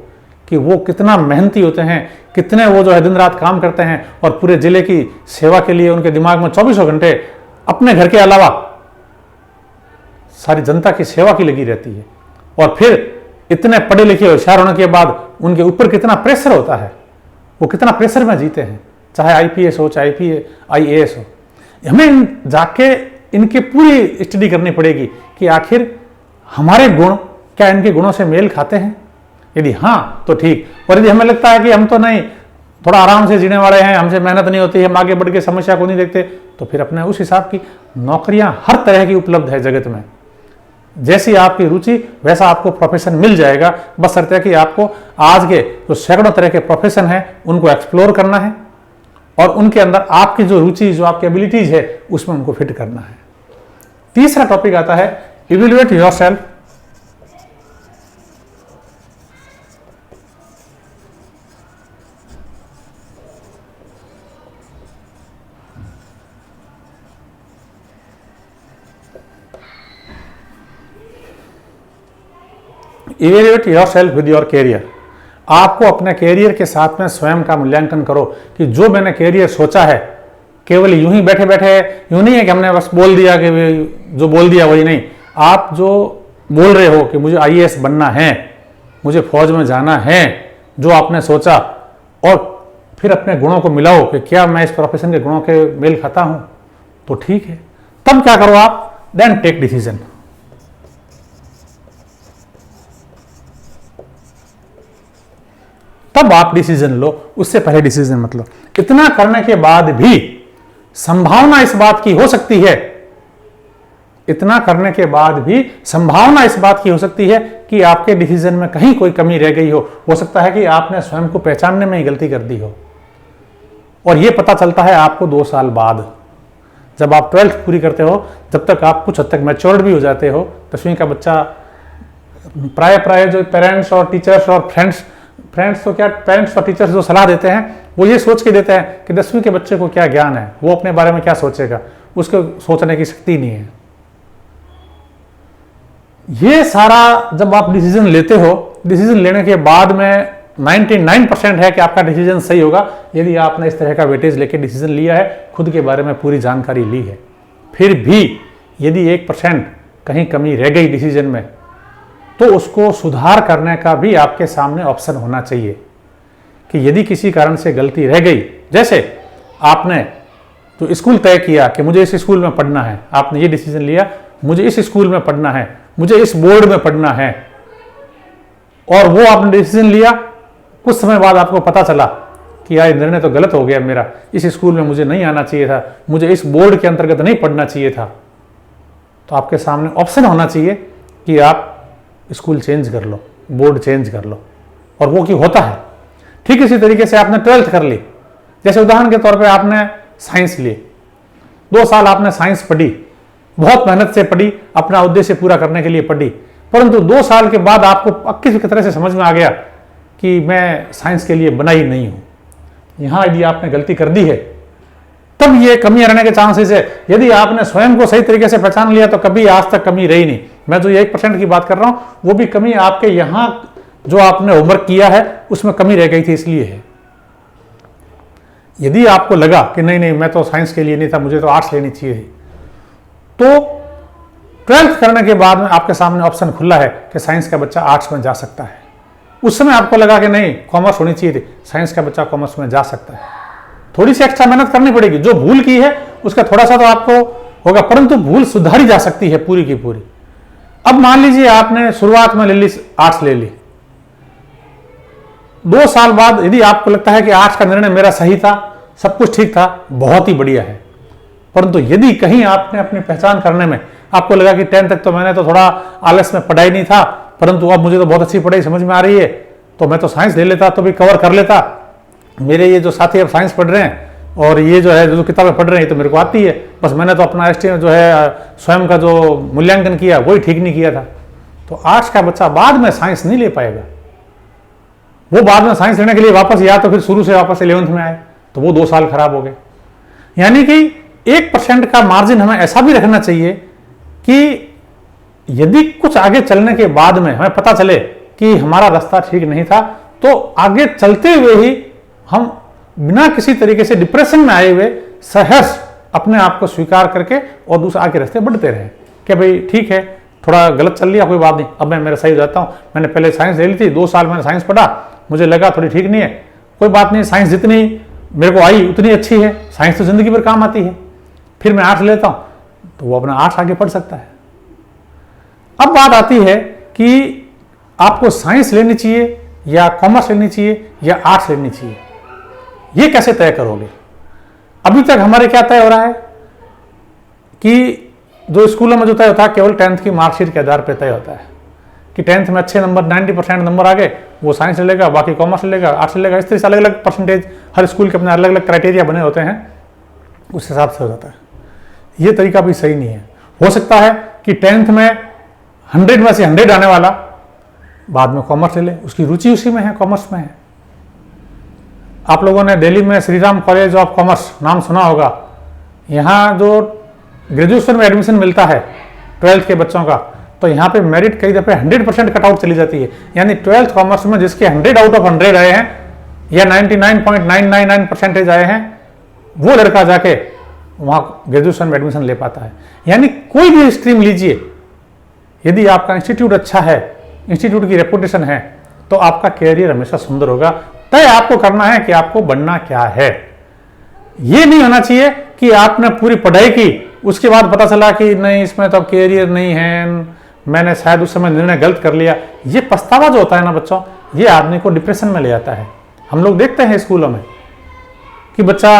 कि वो कितना मेहनती होते हैं, कितने वो जो है दिन रात काम करते हैं और पूरे जिले की सेवा के लिए उनके दिमाग में 24 घंटे अपने घर के अलावा सारी जनता की सेवा की लगी रहती है। और फिर इतने पढ़े लिखे होशियार होने के बाद उनके ऊपर कितना प्रेशर होता है, वो कितना प्रेशर में जीते हैं, चाहे आईपीएस हो चाहे आईएएस हो। हमें जाके इनकी पूरी स्टडी करनी पड़ेगी कि आखिर हमारे गुण क्या इनके गुणों से मेल खाते हैं। यदि हाँ तो ठीक, और यदि हमें लगता है कि हम तो नहीं, थोड़ा आराम से जीने वाले हैं, हमसे मेहनत नहीं होती, हम आगे बढ़ के समस्या को नहीं देखते, तो फिर अपने उस हिसाब की नौकरियां हर तरह की उपलब्ध है जगत में। जैसी आपकी रुचि वैसा आपको प्रोफेशन मिल जाएगा, बस शर्त है कि आपको आज के जो सैकड़ों तरह के प्रोफेशन है उनको एक्सप्लोर करना है और उनके अंदर आपकी जो रुचि, जो आपकी एबिलिटीज है उसमें उनको फिट करना है। तीसरा टॉपिक आता है evaluate yourself. Evaluate yourself with your career. आपको अपने कैरियर के साथ में स्वयं का मूल्यांकन करो कि जो मैंने कैरियर सोचा है, केवल यूं ही बैठे बैठे, यूं नहीं है कि हमने बस बोल दिया कि जो बोल दिया वही नहीं। आप जो बोल रहे हो कि मुझे आईएएस बनना है, मुझे फौज में जाना है, जो आपने सोचा, और फिर अपने गुणों को मिलाओ कि क्या मैं इस प्रोफेशन के गुणों के मेल खाता हूं, तो ठीक है। तब क्या करो आप, देन टेक डिसीजन। तब आप डिसीजन लो, उससे पहले डिसीजन मत लो। इतना करने के बाद भी संभावना इस बात की हो सकती है, इतना करने के बाद भी संभावना इस बात की हो सकती है कि आपके डिसीजन में कहीं कोई कमी रह गई हो सकता है कि आपने स्वयं को पहचानने में ही गलती कर दी हो। और यह पता चलता है आपको 2 साल बाद, जब आप 12th पूरी करते हो, जब तक आप कुछ हद तक मैच्योर्ड भी हो जाते हो। 10वीं का बच्चा प्राय जो पेरेंट्स और टीचर्स और फ्रेंड्स तो क्या, पेरेंट्स और टीचर्स जो सलाह देते हैं वो ये सोच के देते हैं कि 10वीं के बच्चे को क्या ज्ञान है, वो अपने बारे में क्या सोचेगा, उसको सोचने की शक्ति नहीं है। ये सारा जब आप डिसीजन लेते हो, डिसीजन लेने के बाद में 99% है कि आपका डिसीजन सही होगा यदि आपने इस तरह का वेटेज लेके डिसीजन लिया है, खुद के बारे में पूरी जानकारी ली है। फिर भी यदि 1% कहीं कमी रह गई डिसीजन में, तो उसको सुधार करने का भी आपके सामने ऑप्शन होना चाहिए कि यदि किसी कारण से गलती रह गई, जैसे आपने तो स्कूल तय किया कि मुझे इस स्कूल में पढ़ना है, आपने ये डिसीजन लिया मुझे इस स्कूल में पढ़ना है, मुझे इस बोर्ड में पढ़ना है, और वो आपने डिसीजन लिया, कुछ समय बाद आपको पता चला कि यार निर्णय तो गलत हो गया मेरा, इस स्कूल में मुझे नहीं आना चाहिए था, मुझे इस बोर्ड के अंतर्गत नहीं पढ़ना चाहिए था, तो आपके सामने ऑप्शन होना चाहिए कि आप स्कूल चेंज कर लो, बोर्ड चेंज कर लो, और वो क्यों होता है। ठीक इसी तरीके से आपने 12th कर ली, जैसे उदाहरण के तौर पे आपने साइंस ली, 2 साल आपने साइंस पढ़ी, बहुत मेहनत से पढ़ी, अपना उद्देश्य पूरा करने के लिए पढ़ी, परंतु 2 साल के बाद आपको किसी तरह से समझ में आ गया कि मैं साइंस के लिए बना ही नहीं हूं। यहां यदि आपने गलती कर दी है, तब ये कमी रहने के चांसेस है। यदि आपने स्वयं को सही तरीके से पहचान लिया तो कभी आज तक कमी रही नहीं। मैं जो 1% की बात कर रहा हूं, वो भी कमी आपके यहां जो आपने होमवर्क किया है उसमें कमी रह गई थी, इसलिए है। यदि आपको लगा कि नहीं मैं तो साइंस के लिए नहीं था, मुझे तो आर्ट्स लेनी चाहिए थी, तो 12th करने के बाद में आपके सामने ऑप्शन खुला है कि साइंस का बच्चा आर्ट्स में जा सकता है। उस समय आपको लगा कि नहीं कॉमर्स होनी चाहिए थी, साइंस का बच्चा कॉमर्स में जा सकता है। थोड़ी सी एक्स्ट्रा मेहनत करनी पड़ेगी, जो भूल की है उसका थोड़ा सा तो आपको होगा, परंतु भूल सुधारी जा सकती है पूरी की पूरी। अब मान लीजिए आपने शुरुआत में ले ली, आर्ट्स ले ली, 2 साल बाद यदि आपको लगता है कि आर्ट्स का निर्णय मेरा सही था, सब कुछ ठीक था, बहुत ही बढ़िया है। परंतु यदि कहीं आपने अपनी पहचान करने में आपको लगा कि 10th तक तो मैंने तो थोड़ा आलस में पढ़ाई नहीं था, परंतु अब मुझे तो बहुत अच्छी पढ़ाई समझ में आ रही है, तो मैं तो साइंस ले लेता तो भी कवर कर लेता, मेरे ये जो साथी अब साइंस पढ़ रहे हैं और ये जो है जो किताबें पढ़ रहे हैं तो मेरे को आती है, बस मैंने तो अपना एस्टीमेट जो है स्वयं का जो मूल्यांकन किया वही ठीक नहीं किया था। तो आर्ट्स का बच्चा बाद में साइंस नहीं ले पाएगा, वो बाद में साइंस लेने के लिए वापस या तो फिर शुरू से वापस 11th में आए, तो वो 2 साल खराब हो गए। यानी कि 1% का मार्जिन हमें ऐसा भी रखना चाहिए कि यदि कुछ आगे चलने के बाद में हमें पता चले कि हमारा रास्ता ठीक नहीं था, तो आगे चलते हुए ही हम बिना किसी तरीके से डिप्रेशन में आए हुए सहर्ष अपने आप को स्वीकार करके और दूसरे आगे रास्ते बढ़ते रहे कि भाई ठीक है, थोड़ा गलत चल लिया, कोई बात नहीं, अब मैं मेरा सही हो जाता हूँ। मैंने पहले साइंस ले ली थी, 2 साल मैंने साइंस पढ़ा, मुझे लगा थोड़ी ठीक नहीं है, कोई बात नहीं, साइंस जितनी मेरे को आई उतनी अच्छी है, साइंस तो जिंदगी भर काम आती है, फिर मैं आर्ट्स लेता हूँ, तो वो अपना आर्ट्स आगे पढ़ सकता है। अब बात आती है कि आपको साइंस लेनी चाहिए या कॉमर्स लेनी चाहिए या आर्ट्स लेनी चाहिए, ये कैसे तय करोगे? अभी तक हमारे क्या तय हो रहा है कि जो स्कूलों में जो तय होता है केवल 10th की मार्कशीट के आधार पर तय होता है कि 10th में अच्छे नंबर 90% नंबर आ गए, वो साइंस ले लेगा, बाकी कॉमर्स ले लेगा, आर्ट्स ले लेगा। इस तरह से अलग अलग परसेंटेज, हर स्कूल के अपने अलग अलग क्राइटेरिया बने होते हैं, उस हिसाब से हो जाता है। ये तरीका भी सही नहीं है। हो सकता है कि 10th में 100 में से 100 आने वाला बाद में कॉमर्स ले ले, उसकी रुचि उसी में है, कॉमर्स में है। आप लोगों ने दिल्ली में Shri Ram college of commerce नाम सुना होगा। यहाँ जो ग्रेजुएशन में एडमिशन मिलता है 12th के बच्चों का, तो यहाँ पे मेरिट कई दफे 100% कट आउट चली जाती है। यानी 12th कॉमर्स में जिसके 100 आउट ऑफ 100 आए हैं या 99.999% आए हैं, वो लड़का जाके वहाँ ग्रेजुएशन में एडमिशन ले पाता है। यानी कोई भी स्ट्रीम लीजिए, यदि आपका इंस्टीट्यूट अच्छा है, इंस्टीट्यूट की रेपुटेशन है, तो आपका कैरियर हमेशा सुंदर होगा। तय आपको करना है कि आपको बनना क्या है। ये नहीं होना चाहिए कि आपने पूरी पढ़ाई की, उसके बाद पता चला कि नहीं इसमें तो अब कैरियर नहीं है, मैंने शायद उस समय निर्णय गलत कर लिया। ये पछतावा जो होता है ना बच्चों, ये आदमी को डिप्रेशन में ले जाता है। हम लोग देखते हैं स्कूलों में कि बच्चा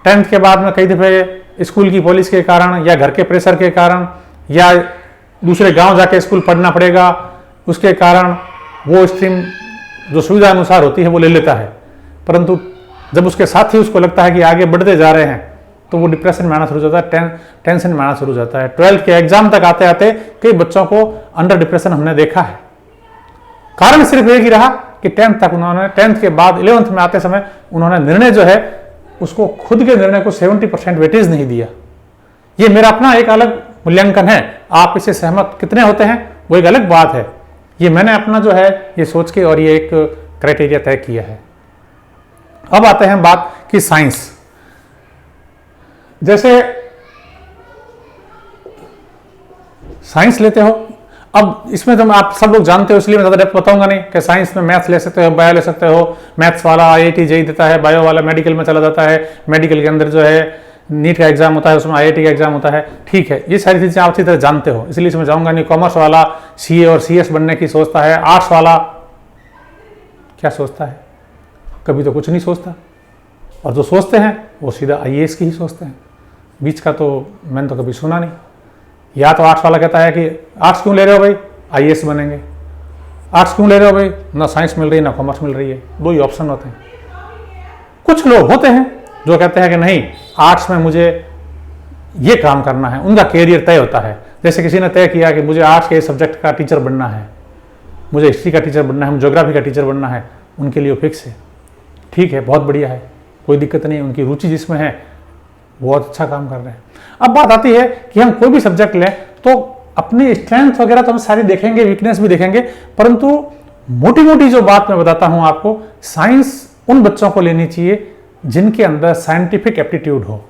10th के बाद में कई दफे स्कूल की पॉलिसी के कारण या घर के प्रेशर के कारण या दूसरे गांव जाके स्कूल पढ़ना पड़ेगा, उसके कारण वो स्ट्रीम जो सुविधा अनुसार होती है वो ले लेता है। परंतु जब उसके साथ ही उसको लगता है कि आगे बढ़ते जा रहे हैं, तो वो डिप्रेशन में आना शुरू हो जाता है, टेंशन में आना शुरू हो जाता है। 12th के एग्जाम तक आते आते कई बच्चों को अंडर डिप्रेशन हमने देखा है। कारण सिर्फ एक ही रहा कि 10th तक उन्होंने, 10th के बाद 11th में आते समय उन्होंने निर्णय जो है उसको, खुद के निर्णय को 70% वेटेज नहीं दिया। ये मेरा अपना एक अलग मूल्यांकन है, आप इससे सहमत कितने होते हैं वो एक अलग बात है। ये मैंने अपना जो है ये सोच के और ये एक क्राइटेरिया तय किया है। अब आते हैं बात कि साइंस, जैसे साइंस लेते हो, अब इसमें तो आप सब लोग जानते हो इसलिए मैं ज़्यादा डेप्थ बताऊंगा नहीं कि साइंस में मैथ्स ले सकते हो, बायो ले सकते हो। मैथ्स वाला IIT JEE देता है, बायो वाला मेडिकल में चला जाता है, मेडिकल के अंदर जो है नीट का एग्जाम होता है, उसमें IIT का एग्जाम होता है। ठीक है, ये सारी चीज़ें आप अच्छी तरह जानते हो, इसलिए इसमें जाऊंगा नहीं। कॉमर्स वाला CA और CS बनने की सोचता है, आर्ट्स वाला क्या सोचता है? कभी तो कुछ नहीं सोचता, और जो सोचते हैं वो सीधा IAS की ही सोचते हैं। बीच का तो मैंने तो कभी सुना नहीं। या तो आर्ट्स वाला कहता है कि आर्ट्स क्यों ले रहे हो भाई, IAS बनेंगे। आर्ट्स क्यों ले रहे हो भाई, ना साइंस मिल रही है ना कॉमर्स मिल रही है, 2 ही ऑप्शन होते हैं। कुछ लोग होते हैं जो कहते हैं कि नहीं, आर्ट्स में मुझे ये काम करना है, उनका कैरियर तय होता है। जैसे किसी ने तय किया कि मुझे आर्ट्स के सब्जेक्ट का टीचर बनना है, मुझे हिस्ट्री का टीचर बनना है, मुझे ज्योग्राफी का टीचर बनना है, उनके लिए फिक्स है। ठीक है, बहुत बढ़िया है, कोई दिक्कत नहीं, उनकी रुचि जिसमें है बहुत अच्छा काम कर रहे हैं। अब बात आती है कि हम कोई भी सब्जेक्ट लें तो अपनी स्ट्रेंथ वगैरह तो हम सारी देखेंगे, वीकनेस भी देखेंगे, परंतु मोटी मोटी जो बात मैं बताता हूं आपको, साइंस उन बच्चों को लेनी चाहिए जिनके अंदर साइंटिफिक एप्टीट्यूड हो।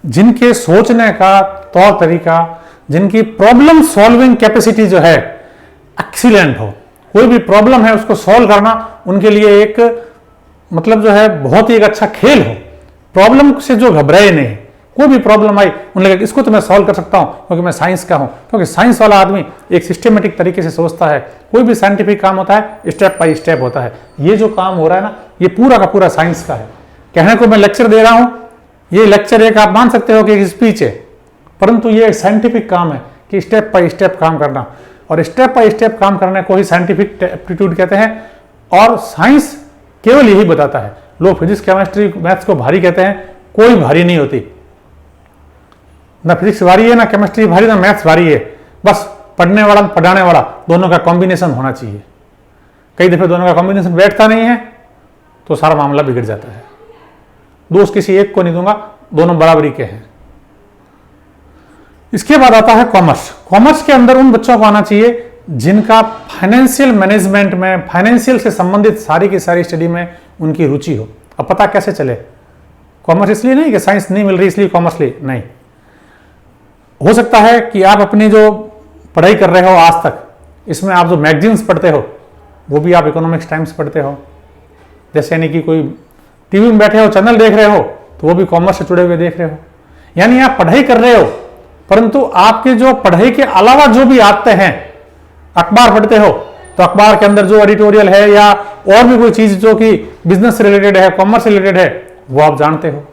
जिनके सोचने का तौर तरीका, जिनकी प्रॉब्लम सॉल्विंग कैपेसिटी जो है एक्सीलेंट हो। कोई भी प्रॉब्लम है उसको सॉल्व करना उनके लिए एक मतलब जो है बहुत ही एक अच्छा खेल हो। प्रॉब्लम से जो घबराए नहीं, कोई भी प्रॉब्लम आई उन्हें लगे इसको तो मैं सॉल्व कर सकता हूं क्योंकि मैं साइंस का हूं। क्योंकि साइंस वाला आदमी एक सिस्टमेटिक तरीके से सोचता है। कोई भी साइंटिफिक काम होता है स्टेप बाय स्टेप होता है। ये जो काम हो रहा है ना, ये पूरा का पूरा साइंस का है। कहने को मैं लेक्चर दे रहा हूं, ये लेक्चर एक आप मान सकते हो कि एक स्पीच है, परंतु ये एक साइंटिफिक काम है कि स्टेप बाय स्टेप काम करना, और स्टेप बाय स्टेप काम करने को ही साइंटिफिक एप्टीट्यूड कहते हैं। और साइंस केवल यही बताता है। लोग फिजिक्स केमिस्ट्री मैथ्स को भारी कहते हैं, कोई भारी नहीं होती। ना फिजिक्स भारी है, ना केमिस्ट्री भारी, ना मैथ्स भारी है। बस पढ़ने वाला पढ़ाने वाला दोनों का कॉम्बिनेशन होना चाहिए। कई दफे दोनों का कॉम्बिनेशन बैठता नहीं है तो सारा मामला बिगड़ जाता है। दोष किसी एक को नहीं दूंगा, दोनों बराबरी के हैं। इसके बाद आता है कॉमर्स। कॉमर्स के अंदर उन बच्चों को आना चाहिए जिनका फाइनेंशियल मैनेजमेंट में, फाइनेंशियल से संबंधित सारी की सारी स्टडी में उनकी रुचि हो। अब पता कैसे चले? कॉमर्स इसलिए नहीं कि साइंस नहीं मिल रही इसलिए कॉमर्स ले, नहीं। हो सकता है कि आप अपनी जो पढ़ाई कर रहे हो आज तक, इसमें आप जो मैगजीन्स पढ़ते हो वो भी आप इकोनॉमिक्स टाइम्स पढ़ते हो, जैसे यानी कि कोई टीवी में बैठे हो चैनल देख रहे हो तो वो भी कॉमर्स से जुड़े हुए देख रहे हो। यानी आप पढ़ाई कर रहे हो परंतु आपके जो पढ़ाई के अलावा जो भी आते हैं, अखबार पढ़ते हो तो अखबार के अंदर जो एडिटोरियल है या और भी कोई चीज जो कि बिजनेस से रिलेटेड है, कॉमर्स से रिलेटेड है, वो आप जानते हो।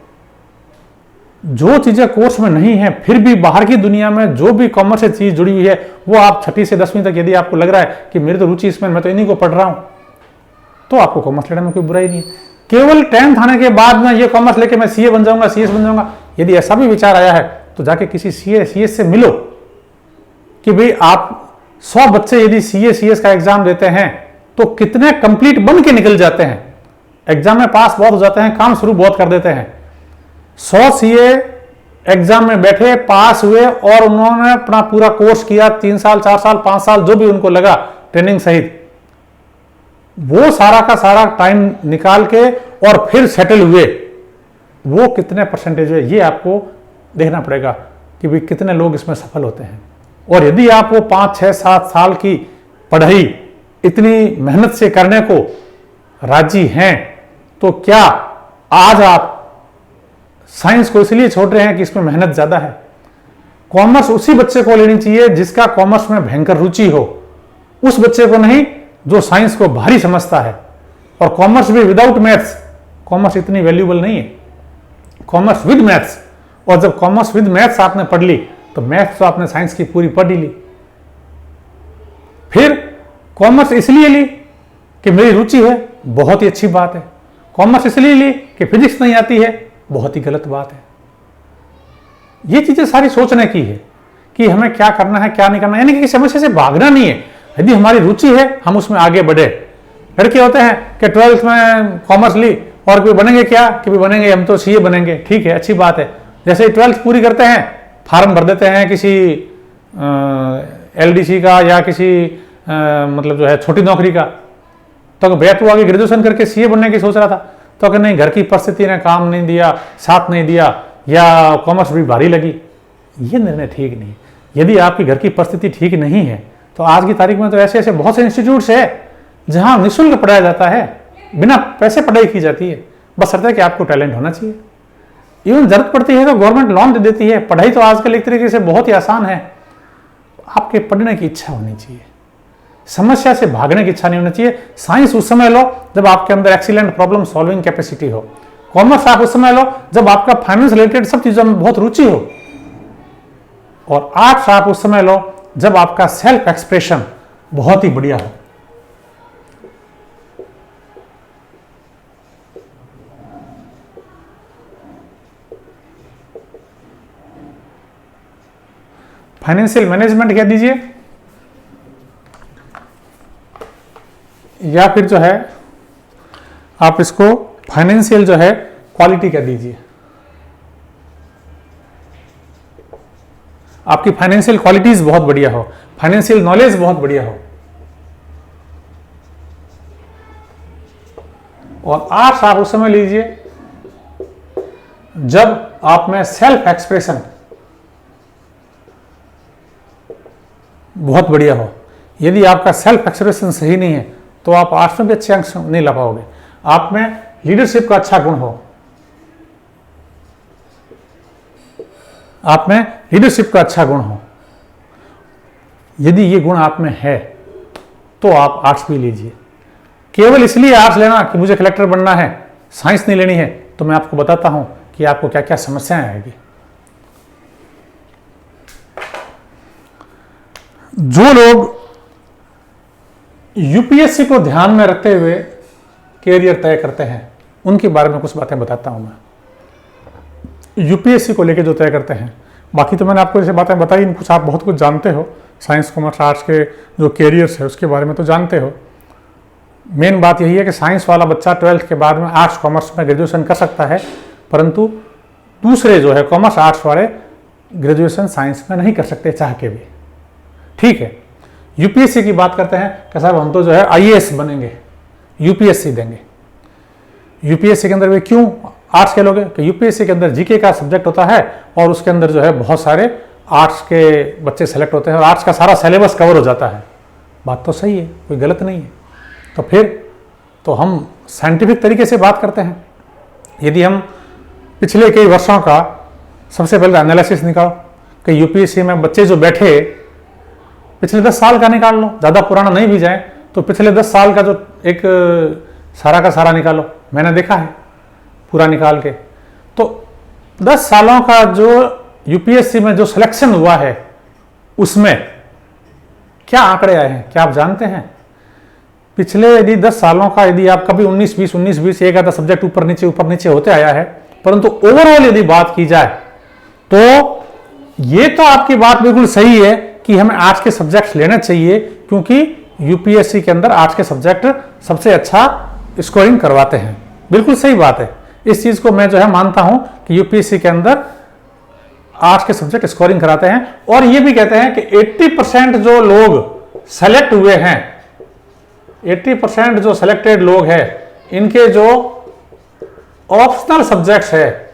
जो चीजें कोर्स में नहीं है फिर भी बाहर की दुनिया में जो भी कॉमर्स से चीज जुड़ी हुई है वो आप 6ठी से 10वीं तक यदि आपको लग रहा है कि मेरी तो रुचि इसमें, मैं तो इन्हीं को पढ़ रहा हूं, तो आपको कॉमर्स लेने में कोई बुराई नहीं है। केवल 10th आने के बाद में ये कॉमर्स लेके मैं सीए बन जाऊंगा, सीएस बन जाऊंगा, यदि ऐसा भी विचार आया है तो जाके किसी सीए सीएस से मिलो कि भाई आप 100 बच्चे यदि सीए सीएस का एग्जाम देते हैं तो कितने कंप्लीट बन के निकल जाते हैं, एग्जाम में पास बहुत हो जाते हैं, काम शुरू बहुत कर देते हैं। 100 सीए एग्जाम में बैठे, पास हुए और उन्होंने अपना पूरा कोर्स किया, 3 साल 4 साल 5 साल जो भी उनको लगा ट्रेनिंग सहित, वो सारा का सारा टाइम निकाल के और फिर सेटल हुए, वो कितने परसेंटेज है ये आपको देखना पड़ेगा कि भाई कितने लोग इसमें सफल होते हैं। और यदि आप वो 5 6 7 साल की पढ़ाई इतनी मेहनत से करने को राजी हैं तो क्या आज आप साइंस को इसलिए छोड़ रहे हैं कि इसमें मेहनत ज्यादा है? कॉमर्स उसी बच्चे को लेनी चाहिए जिसका कॉमर्स में भयंकर रुचि हो, उस बच्चे को नहीं जो साइंस को भारी समझता है। और कॉमर्स भी विदाउट मैथ्स, कॉमर्स इतनी वैल्यूबल नहीं है, कॉमर्स विद मैथ्स। और जब कॉमर्स विद मैथ्स आपने पढ़ ली तो मैथ्स तो आपने साइंस की पूरी पढ़ ही ली। फिर कॉमर्स इसलिए ली कि मेरी रुचि है, बहुत ही अच्छी बात है। कॉमर्स इसलिए ली कि फिजिक्स नहीं आती है, बहुत ही गलत बात है। ये चीजें सारी सोचने की है कि हमें क्या करना है क्या नहीं करना, यानी कि समस्या से भागना नहीं है। यदि हमारी रुचि है हम उसमें आगे बढ़े। लड़के होते हैं कि 12th में कॉमर्स ली और कोई बनेंगे क्या कि भी बनेंगे हम तो सीए बनेंगे, ठीक है अच्छी बात है। जैसे ही 12th पूरी करते हैं फार्म भर देते हैं किसी एलडीसी का या किसी मतलब जो है छोटी नौकरी का, तो भैया तू आगे ग्रेजुएशन करके सीए बनने की सोच रहा था, तो कि नहीं घर की परिस्थिति ने काम नहीं दिया, साथ नहीं दिया, या कॉमर्स भी भारी लगी। ये निर्णय ठीक नहीं। यदि आपकी घर की परिस्थिति ठीक नहीं है तो आज की तारीख में तो ऐसे ऐसे बहुत से इंस्टीट्यूट्स है जहां निःशुल्क पढ़ाया जाता है, बिना पैसे पढ़ाई की जाती है, बस शर्त है कि आपको टैलेंट होना चाहिए। इवन जरूरत पड़ती है तो गवर्नमेंट लोन दे देती है। पढ़ाई तो आजकल एक तरीके से बहुत ही आसान है, आपके पढ़ने की इच्छा होनी चाहिए, समस्या से भागने की इच्छा नहीं होनी चाहिए। साइंस उस समय लो जब आपके अंदर एक्सीलेंट प्रॉब्लम सॉल्विंग कैपेसिटी हो, कॉमर्स आप उस समय लो जब आपका फाइनेंस रिलेटेड सब चीजों में बहुत रुचि हो, और आर्ट्स आप उस समय लो जब आपका सेल्फ एक्सप्रेशन बहुत ही बढ़िया हो। फाइनेंशियल मैनेजमेंट कह दीजिए या फिर जो है आप इसको फाइनेंशियल जो है क्वालिटी कह दीजिए। आपकी फाइनेंशियल क्वालिटीज बहुत बढ़िया हो, फाइनेंशियल नॉलेज बहुत बढ़िया हो। और आर्ट्स आप उस समय लीजिए जब आप में सेल्फ एक्सप्रेशन बहुत बढ़िया हो। यदि आपका सेल्फ एक्सप्रेशन सही नहीं है तो आप आर्ट्स में भी अच्छे अंक नहीं ला पाओगे। आप में लीडरशिप का अच्छा गुण हो, आप में लीडरशिप का अच्छा गुण हो, यदि ये गुण आप में है तो आप आर्ट्स भी लीजिए। केवल इसलिए आर्ट्स लेना कि मुझे कलेक्टर बनना है, साइंस नहीं लेनी है, तो मैं आपको बताता हूं कि आपको क्या क्या समस्याएं आएगी। जो लोग यूपीएससी को ध्यान में रखते हुए कैरियर तय करते हैं उनके बारे में कुछ बातें बताता हूं मैं। यूपीएससी को लेकर जो तय करते हैं, बाकी तो मैंने आपको जैसे बातें बताई, कुछ आप बहुत कुछ जानते हो, साइंस कॉमर्स आर्ट्स के जो कैरियर्स है उसके बारे में तो जानते हो। मेन बात यही है कि साइंस वाला बच्चा 12th के बाद में आर्ट्स कॉमर्स में ग्रेजुएशन कर सकता है, परंतु दूसरे जो है कॉमर्स आर्ट्स वाले ग्रेजुएशन साइंस में नहीं कर सकते चाह के भी। ठीक है, यूपीएससी की बात करते हैं कि साहब हम तो जो है आईएएस बनेंगे, यूपीएससी देंगे। यूपीएससी के अंदर वे क्यों आर्ट्स के लोग हैं कि यूपीएससी के अंदर जीके का सब्जेक्ट होता है और उसके अंदर जो है बहुत सारे आर्ट्स के बच्चे सेलेक्ट होते हैं और आर्ट्स का सारा सिलेबस कवर हो जाता है। बात तो सही है, कोई गलत नहीं है। तो फिर तो हम साइंटिफिक तरीके से बात करते हैं। यदि हम पिछले कई वर्षों का सबसे पहले एनालिसिस निकालो कि यूपीएससी में बच्चे जो बैठे, पिछले 10 साल का निकाल लो, ज़्यादा पुराना नहीं भी जाए तो पिछले 10 साल का जो एक सारा का सारा निकालो, मैंने देखा है पूरा निकाल के। तो 10 सालों का जो यूपीएससी में जो सिलेक्शन हुआ है उसमें क्या आंकड़े आए हैं, क्या आप जानते हैं? पिछले यदि 10 सालों का यदि आप कभी 19-20 एक आधा सब्जेक्ट ऊपर नीचे होते आया है, परंतु ओवरऑल यदि बात की जाए तो ये तो आपकी बात बिल्कुल सही है कि हमें आर्ट्स के सब्जेक्ट्स लेने चाहिए, क्योंकि यूपीएससी के अंदर आर्ट्स के सब्जेक्ट सबसे अच्छा स्कोरिंग करवाते हैं। बिल्कुल सही बात है, इस चीज को मैं जो है मानता हूं कि यूपीएससी के अंदर आर्ट्स के सब्जेक्ट स्कोरिंग कराते हैं। और ये भी कहते हैं कि 80% जो लोग सेलेक्ट हुए हैं, 80% जो सेलेक्टेड लोग हैं, इनके जो ऑप्शनल सब्जेक्ट्स है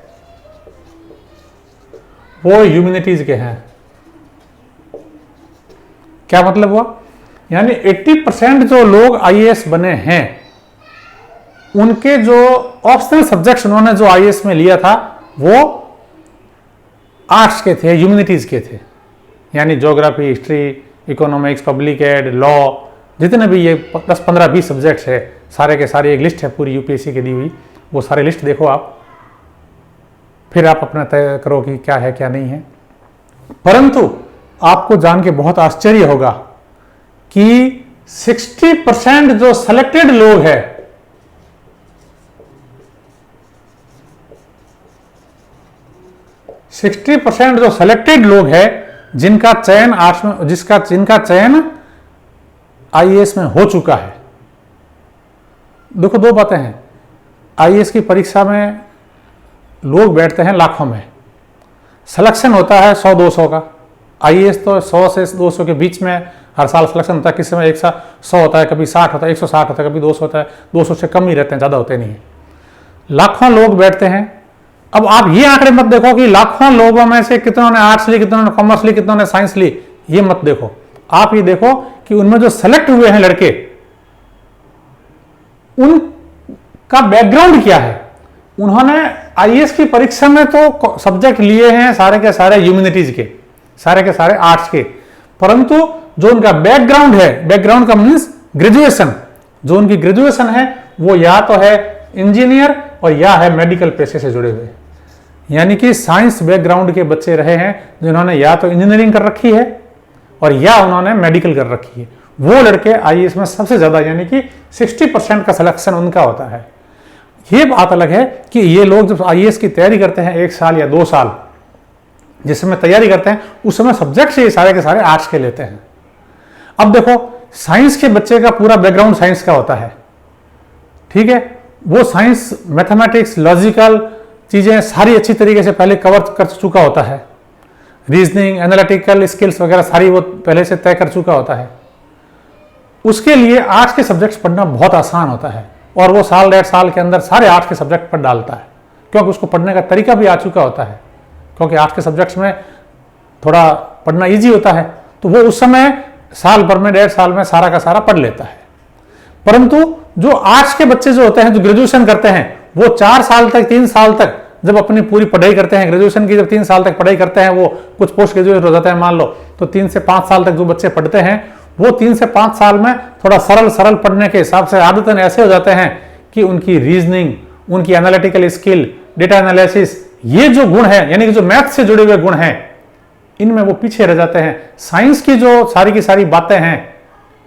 वो ह्यूमैनिटीज के हैं। क्या मतलब हुआ? यानी 80% जो लोग आईएएस बने हैं उनके जो ऑप्शनल सब्जेक्ट्स उन्होंने जो आईएएस में लिया था वो आर्ट्स के थे, ह्यूमैनिटीज के थे। यानी geography, history, economics, public ad, law, जितने भी ये 10, 15, 20 सब्जेक्ट्स है, सारे के सारे एक लिस्ट है पूरी यूपीएससी की दी हुई, वो सारे लिस्ट देखो आप, फिर आप अपना तय करो कि क्या है क्या नहीं है। परंतु आपको जान के बहुत आश्चर्य होगा कि 60% जो सेलेक्टेड लोग हैं, 60% जो सेलेक्टेड लोग हैं जिनका चयन आर्ट्स में, जिनका चयन आईएएस में हो चुका है। देखो दो बातें हैं, आईएएस की परीक्षा में लोग बैठते हैं लाखों में, सिलेक्शन होता है 100-200 का। आईएएस तो 100 से 200 के बीच में हर साल सिलेक्शन होता है, किसी में एक साल 100 होता है, कभी 60 होता है, 160 होता है, कभी 200 होता है, 200 से कम ही रहते हैं, ज़्यादा होते नहीं है। लाखों लोग बैठते हैं। अब आप ये आंकड़े मत देखो कि लाखों लोगों में से कितनों ने आर्ट्स ली, कितनों ने कॉमर्स ली, कितनों ने साइंस ली, ये मत देखो। आप ये देखो कि उनमें जो सेलेक्ट हुए हैं लड़के, उनका बैकग्राउंड क्या है। उन्होंने आईएएस की परीक्षा में तो सब्जेक्ट लिए हैं सारे के सारे ह्यूमैनिटीज के, सारे के सारे आर्ट्स के, परंतु जो उनका बैकग्राउंड है, बैकग्राउंड का मीन्स ग्रेजुएशन, जो उनकी ग्रेजुएशन है वो या तो है इंजीनियर और या है मेडिकल पेशे से जुड़े हुए। यानी कि साइंस बैकग्राउंड के बच्चे रहे हैं जिन्होंने या तो इंजीनियरिंग कर रखी है और या उन्होंने मेडिकल कर रखी है, वो लड़के आईएएस में सबसे ज्यादा, यानी कि 60% का सिलेक्शन उनका होता है। ये बात अलग है कि ये लोग जब आईएएस की तैयारी करते हैं 1 साल या 2 साल जिस समय तैयारी करते हैं, उस समय सब्जेक्ट से ये सारे के सारे आर्ट्स के लेते हैं। अब देखो साइंस के बच्चे का पूरा बैकग्राउंड साइंस का होता है, ठीक है, वो साइंस, मैथमेटिक्स, लॉजिकल चीजें सारी अच्छी तरीके से पहले कवर कर चुका होता है, रीजनिंग, एनालिटिकल स्किल्स वगैरह सारी वो पहले से तय कर चुका होता है। उसके लिए आर्ट्स के सब्जेक्ट्स पढ़ना बहुत आसान होता है और वो साल 1.5 साल के अंदर सारे आर्ट्स के सब्जेक्ट पढ़ डालता है, क्योंकि उसको पढ़ने का तरीका भी आ चुका होता है, क्योंकि आर्ट्स के सब्जेक्ट्स में थोड़ा पढ़ना ईजी होता है, तो वो उस समय साल भर में 1.5 साल में सारा का सारा पढ़ लेता है। परंतु जो आर्ट्स के बच्चे जो होते हैं, जो ग्रेजुएशन करते हैं, वो 4 साल तक, 3 साल तक जब अपनी पूरी पढ़ाई करते हैं, ग्रेजुएशन की जब 3 साल तक पढ़ाई करते हैं, वो कुछ पोस्ट ग्रेजुएट हो जाते हैं मान लो, तो 3 से 5 साल तक जो बच्चे पढ़ते हैं, वो 3 से 5 साल में थोड़ा सरल पढ़ने के हिसाब से आदतन ऐसे हो जाते हैं कि उनकी रीजनिंग, उनकी एनालिटिकल स्किल, डेटा एनालिसिस, ये जो गुण है, यानी कि जो मैथ से जुड़े हुए गुण हैं, इनमें वो पीछे रह जाते हैं। साइंस की जो सारी की सारी बातें हैं,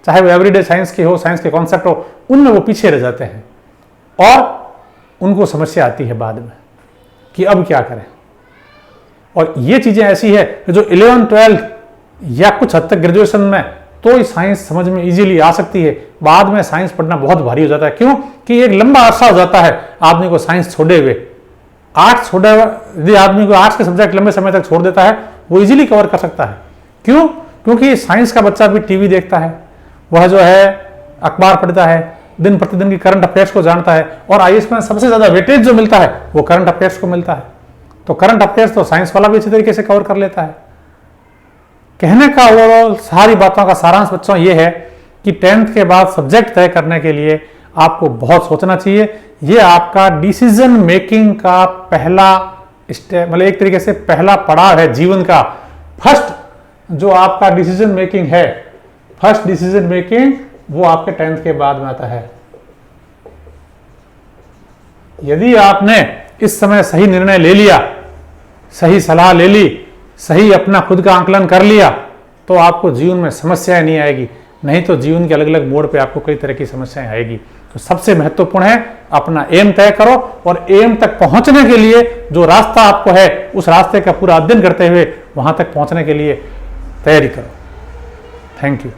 चाहे वो एवरीडे साइंस की हो, साइंस के कॉन्सेप्ट हो, उनमें वो पीछे रह जाते हैं और उनको समस्या आती है बाद में कि अब क्या करें। और ये चीजें ऐसी है कि जो 11, 12 या कुछ हद तक ग्रेजुएशन में तो साइंस समझ में इजीली आ सकती है, बाद में साइंस पढ़ना बहुत भारी हो जाता है। क्यों कि एक लंबा अरसा हो जाता है आदमी को साइंस छोड़े हुए, आर्ट्स छोड़ा, यदि आदमी को आर्ट्स के सब्जेक्ट लंबे समय तक छोड़ देता है, वो इजीली कवर कर सकता है। क्यों? क्योंकि साइंस का बच्चा भी टीवी देखता है, वह जो है अखबार पढ़ता है, दिन प्रतिदिन की करंट अफेयर्स को जानता है, और आईएएस में सबसे ज्यादा वेटेज जो मिलता है वो करंट अफेयर्स को मिलता है। तो करंट अफेयर्स तो साइंस वाला भी अच्छी तरीके से कवर कर लेता है। कहने का ओवरऑल सारी बातों का सारांश बच्चों ये है कि 10th के बाद सब्जेक्ट तय करने के लिए आपको बहुत सोचना चाहिए। ये आपका डिसीजन मेकिंग का पहला स्टेप, मतलब एक तरीके से पहला पड़ाव है जीवन का। फर्स्ट जो आपका डिसीजन मेकिंग है, फर्स्ट डिसीजन मेकिंग वो आपके 10th के बाद में आता है। यदि आपने इस समय सही निर्णय ले लिया, सही सलाह ले ली, सही अपना खुद का आंकलन कर लिया, तो आपको जीवन में समस्याएं नहीं आएगी। नहीं तो जीवन के अलग अलग मोड़ पे आपको कई तरह की समस्याएं आएगी। तो सबसे महत्वपूर्ण है अपना एम तय करो, और एम तक पहुंचने के लिए जो रास्ता आपको है उस रास्ते का पूरा अध्ययन करते हुए वहां तक पहुंचने के लिए तैयारी करो। Thank you.